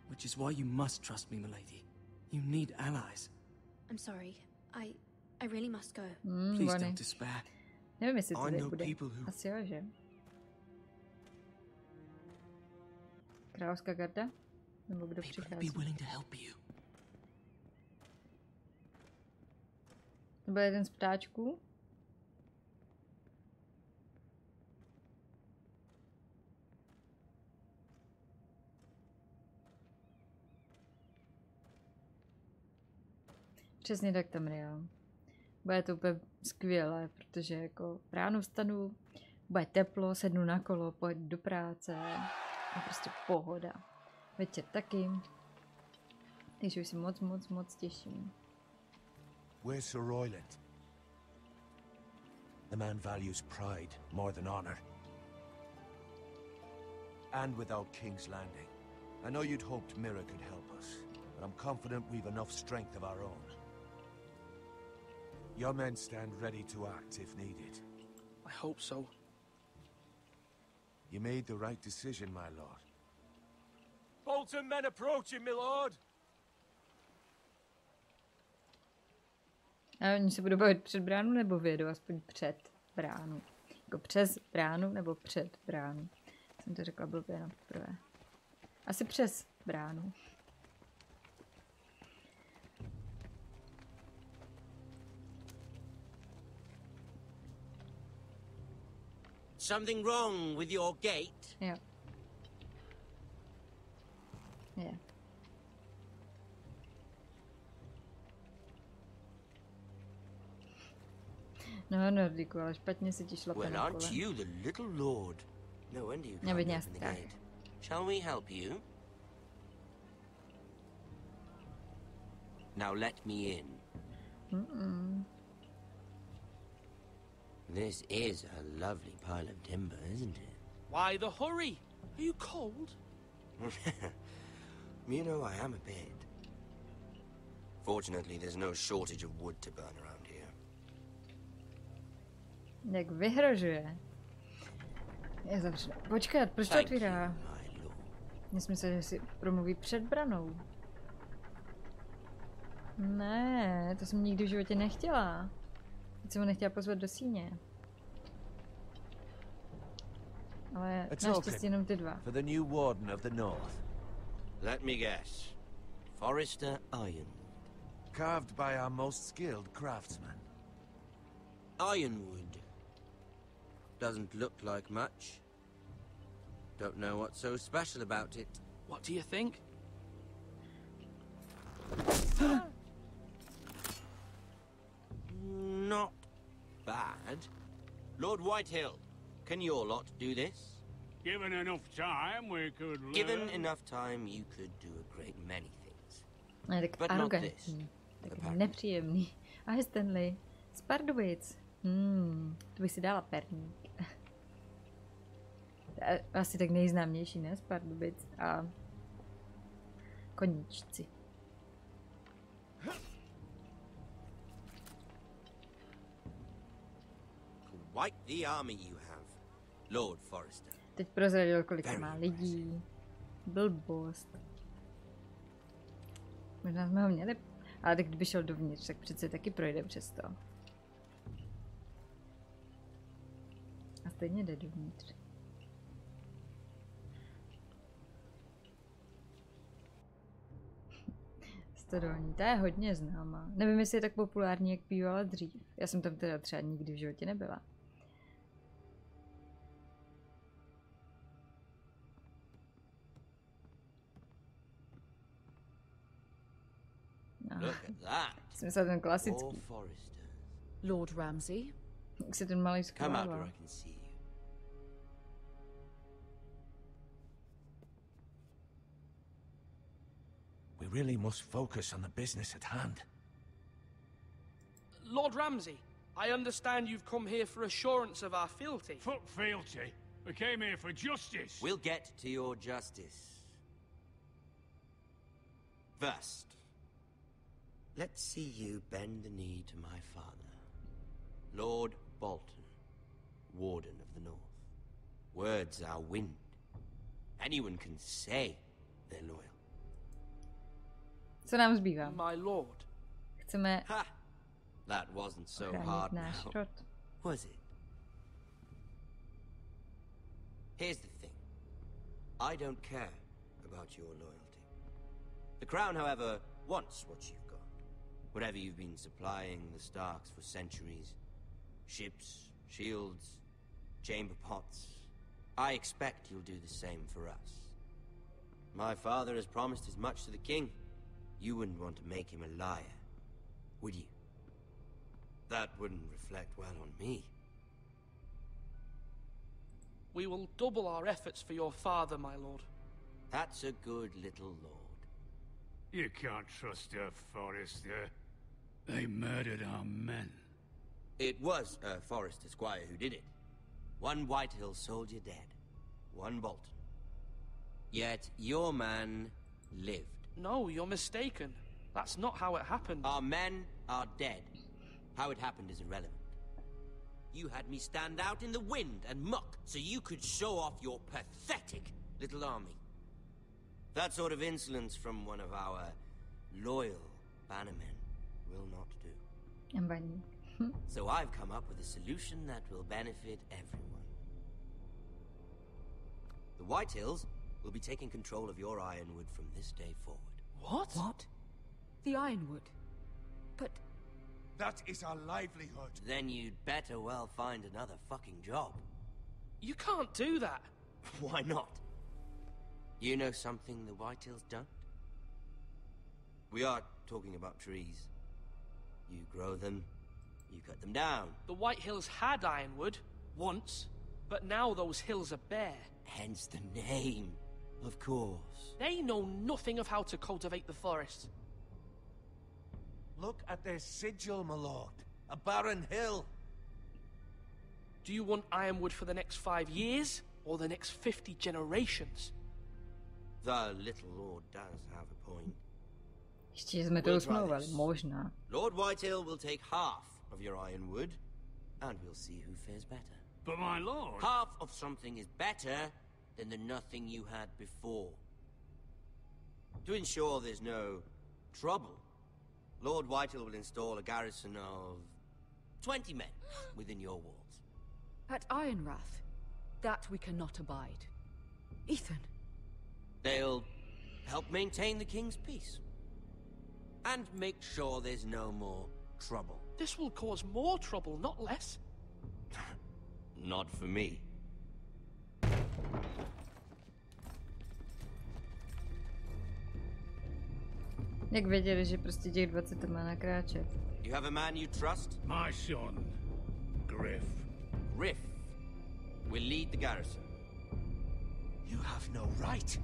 Which is why you must trust me, milady. You need allies. I'm sorry. I really must go. Please don't despair. Nevím, jestli to I tady know bude. people who... Asi jo, že? Královská garda? Nebo kdo přichází? Be willing to help you. To byl jeden z ptáčků. Přesně tak tam reál. Bude to úplně skvělé, protože jako ráno vstanu, bude teplo, sednu na kolo, pojedu do práce a prostě pohoda. Večer taky. Takže už si moc těším. Where's Sir Royland? The man values pride more than honor. And without King's Landing. I know you'd hoped Mira could help us, but I'm confident we've enough strength of our own. Your men stand ready to act if needed. I hope so. You made the right decision, my lord. Bolton men approaching, my lord. A oni se budou bavit před bránu, nebo vyjedou aspoň před bránu? Jako přes bránu, nebo před bránu? Jsem to řekla blbě na poprvé. Asi přes bránu. Something wrong with your gate? Jo. Je. No, Nordiku, ale špatně se ti šlape na kole. Well, aren't you the little lord? No wonder you can't open open the gate. Shall we help you? Now let me in. This is a lovely pile of timber, isn't it? Why the hurry? Are you cold? You know, I am a bit. Fortunately, there's no shortage of wood to burn around here. Jak vyhrožuje. Je zavřeno. Počkat, proč to otvírá? Nesmyslel, že si promluví před branou. Ne, to jsem nikdy v životě nechtěla. Teď jsem ho nechtěla pozvat do síně. Ale naštěstí jenom ty dva. For the new warden of the north. Let me guess. Forrester Ironwood. Carved by our most skilled craftsman. Ironwood. Doesn't look like much. Don't know what's so special about it. What do you think? Not bad. Lord Whitehill, can your lot do this? Given enough time, we could learn. Given enough time, you could do a great many things. Tak but arrogantní. Tak nepříjemný. Ahoj Stanley. Z Pardubic. To bych si dala perník. Asi tak nejznámější, ne? Z Pardubic. A koníčci. Quite the army you have, Lord Forrester. Teď prozradil, kolik má lidí. Blbost. Možná jsme ho měli, ale tak kdyby šel dovnitř, tak přece taky projde přes to. A stejně jde dovnitř. Stodolní, ta je hodně známá. Nevím, jestli je tak populární, jak bývala dřív. Já jsem tam teda třeba nikdy v životě nebyla. Look at that. Jsem se ten klasický. Lord Ramsay? Jak se ten malý schovává. Come out where I can see you. We really must focus on the business at hand. Lord Ramsay, I understand you've come here for assurance of our fealty. Fuck fealty. We came here for justice. We'll get to your justice. First, let's see you bend the knee to my father, Lord Bolton, Warden of the North. Words are wind. Anyone can say they're loyal. Co nám zbývá? My lord. Chceme... Ha! That wasn't so hard now, was it? Here's the thing. I don't care about your loyalty. The crown, however, wants what you've got. Whatever you've been supplying the Starks for centuries. Ships, shields, chamber pots. I expect you'll do the same for us. My father has promised as much to the king. You wouldn't want to make him a liar, would you? That wouldn't reflect well on me. We will double our efforts for your father, my lord. That's a good little lord. You can't trust a Forrester. They murdered our men. It was a Forrester squire who did it. One Whitehill soldier dead. One Bolton. Yet your man lived. No, you're mistaken. That's not how it happened. Our men are dead. How it happened is irrelevant. You had me stand out in the wind and muck so you could show off your pathetic little army. That sort of insolence from one of our loyal bannermen will not do. So I've come up with a solution that will benefit everyone. The Whitehills will be taking control of your Ironwood from this day forward. What? What? The Ironwood? But... That is our livelihood. Then you'd better well find another fucking job. You can't do that. Why not? You know something the Whitehills don't? We are talking about trees. You grow them, you cut them down. The Whitehills had Ironwood, once, but now those hills are bare. Hence the name, of course. They know nothing of how to cultivate the forest. Look at their sigil, my lord. A barren hill. Do you want Ironwood for the next 5 years, or the next 50 generations? The little lord does have a point. Ještě jsme to usmlouvali, možná. Lord Whitehill will take half of your Ironwood, and we'll see who fares better. But my lord... Half of something is better than the nothing you had before. To ensure there's no trouble, Lord Whitehill will install a garrison of 20 men within your walls. At Ironrath, that we cannot abide. Ethan. They'll help maintain the king's peace. And make sure there's no more trouble. This will cause more trouble, not less. Not for me. Jak věděli, že prostě těch 20 to má nakráčet. You have a man you trust? My son, Griff. Griff will lead the garrison. You have no right.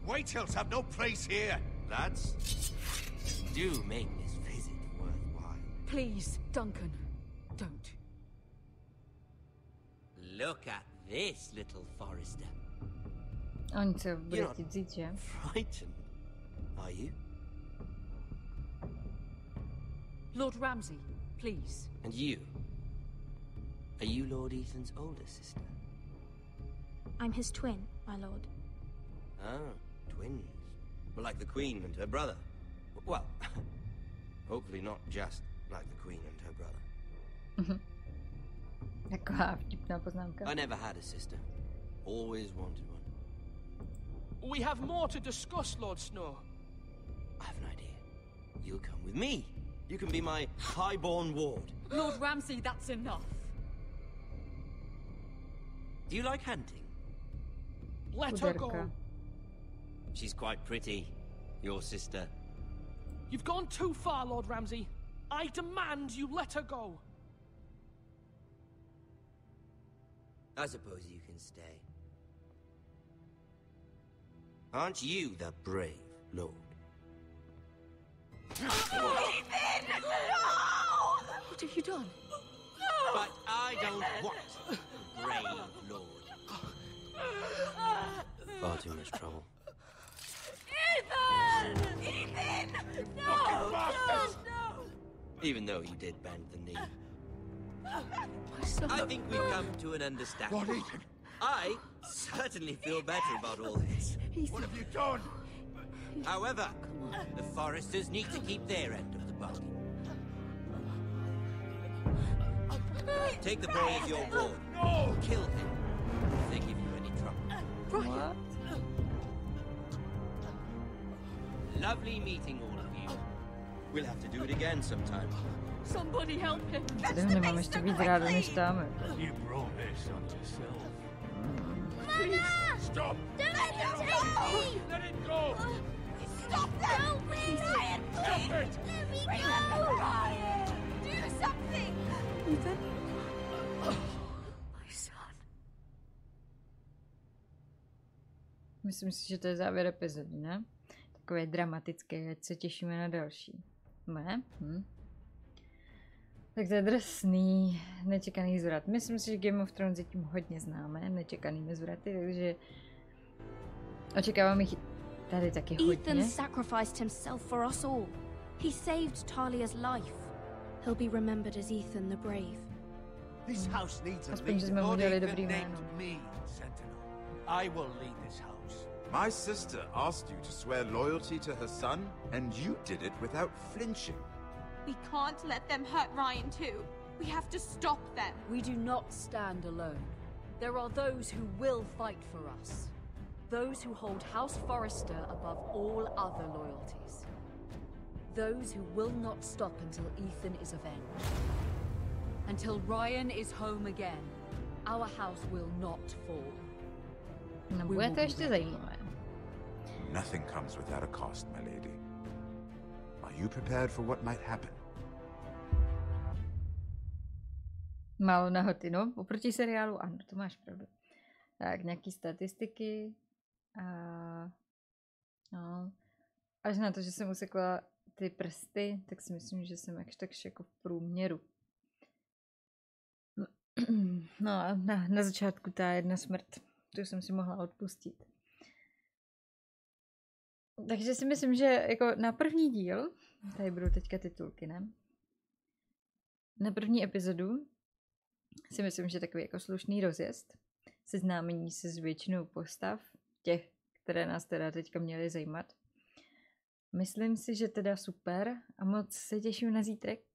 Whitehills have no place here. Lads, do make this visit worthwhile. Please, Duncan, don't. Look at this, little Forrester. Oni se bude chtít vzít, že? Frightened, are you? Lord Ramsay, please. And you? Are you Lord Ethan's older sister? I'm his twin, my lord. Ah, twins. Well, like the Queen and her brother. Well, hopefully not just like the Queen and her brother. Taková vtipná poznámka. I never had a sister. Always wanted one. We have more to discuss, Lord Snow. I have an idea. You'll come with me. You can be my highborn ward. Lord Ramsay, that's enough. Do you like hunting? Let her go. She's quite pretty, your sister. You've gone too far, Lord Ramsay. I demand you let her go. I suppose you can stay. Aren't you the brave lord? Ethan! No! What have you done? But I don't want the brave lord. Far too much trouble. Ethan! Ethan! No! No! Even though you did bend the knee. My son. I think we've come to an understanding. Lord Ethan, I certainly feel better about all this. What have you done? However, the Foresters need to keep their end of the bargain. Take the boy as your ward. No! Kill him if they give you any trouble. What? Lovely meeting all of you. We'll have to do it again sometime. Somebody help him. Nemám ještě víc ráda než tam. You brought this on yourself. Mama! Stop! Don't let them take me! Let it go! Stop them! Help me! Ryan, please! Stop it! Let me go! Ryan! Do something! Ethan? My son. Myslím si, že to je závěr epizody, ne? Takové dramatické, ať se těšíme na další. Ne? Tak to je drsný, nečekaný zvrat. Myslím si, že Game of Thrones tím hodně známe, nečekanými zvraty, takže očekávám jich tady taky hodně. Ethan sacrificed himself for us all. He saved Talia's life. He'll be remembered as Ethan the Brave. This house needs a Aspoň, že leader. jsme mu udělali Ethan dobrý named jméno. me Sentinel. I will lead this house. My sister asked you to swear loyalty to her son, and you did it without flinching. We can't let them hurt Ryan too. We have to stop them. We do not stand alone. There are those who will fight for us. Those who hold House Forrester above all other loyalties. Those who will not stop until Ethan is avenged. Until Ryan is home again, our house will not fall. No, bude to ještě zajímavé. Nothing comes without a cost, my lady. Are you prepared for what might happen? Málo nahoty, no. Oproti seriálu, ano, to máš pravdu. Tak, nějaký statistiky. No. Až na to, že jsem usekla ty prsty, tak si myslím, že jsem jakž takž jako v průměru. No a na začátku ta jedna smrt. Tu jsem si mohla odpustit. Takže si myslím, že jako na první díl, tady budou teďka titulky, ne? Na první epizodu si myslím, že takový jako slušný rozjezd, seznámení se s většinou postav, těch, které nás teda teďka měly zajímat. Myslím si, že teda super a moc se těším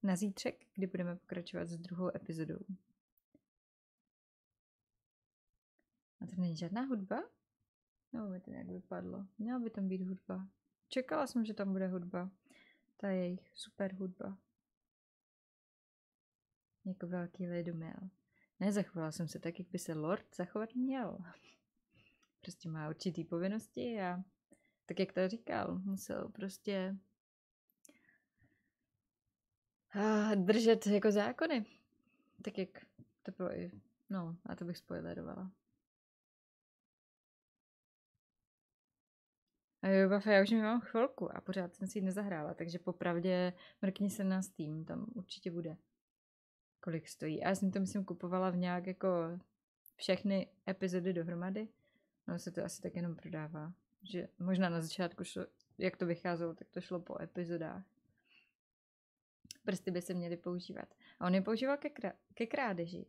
na zítřek, kdy budeme pokračovat s druhou epizodou. A to není žádná hudba? No, mi to nějak vypadlo. Měla by tam být hudba. Čekala jsem, že tam bude hudba. Ta je jejich super hudba. Jako velký ledomel. Nezachovala jsem se tak, jak by se Lord zachovat měl. Prostě má určitý povinnosti a tak, jak to říkal, musel prostě držet jako zákony. Tak, jak to bylo i... No, a to bych spoilerovala. A jo, Buffy, já už mi mám chvilku a pořád jsem si ji nezahrála, takže popravdě mrkni se na Steam, tam určitě bude. Kolik stojí. A já jsem to, myslím, kupovala v nějak jako všechny epizody dohromady. No se to asi tak jenom prodává. Že možná na začátku šlo, jak to vycházelo, tak to šlo po epizodách. Prsty by se měly používat. A on je používal ke krádeži.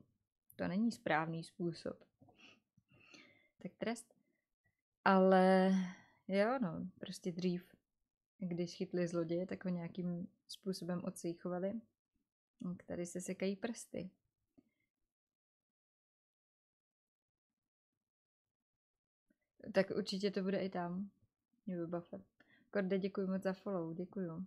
To není správný způsob. Tak trest. Ale jo, no, prostě dřív, když chytli zloděje, tak ho nějakým způsobem odsejchovali. Tady se sekají prsty. Tak určitě to bude i tam. Jo, Buffett. Korde, děkuji moc za follow, děkuju.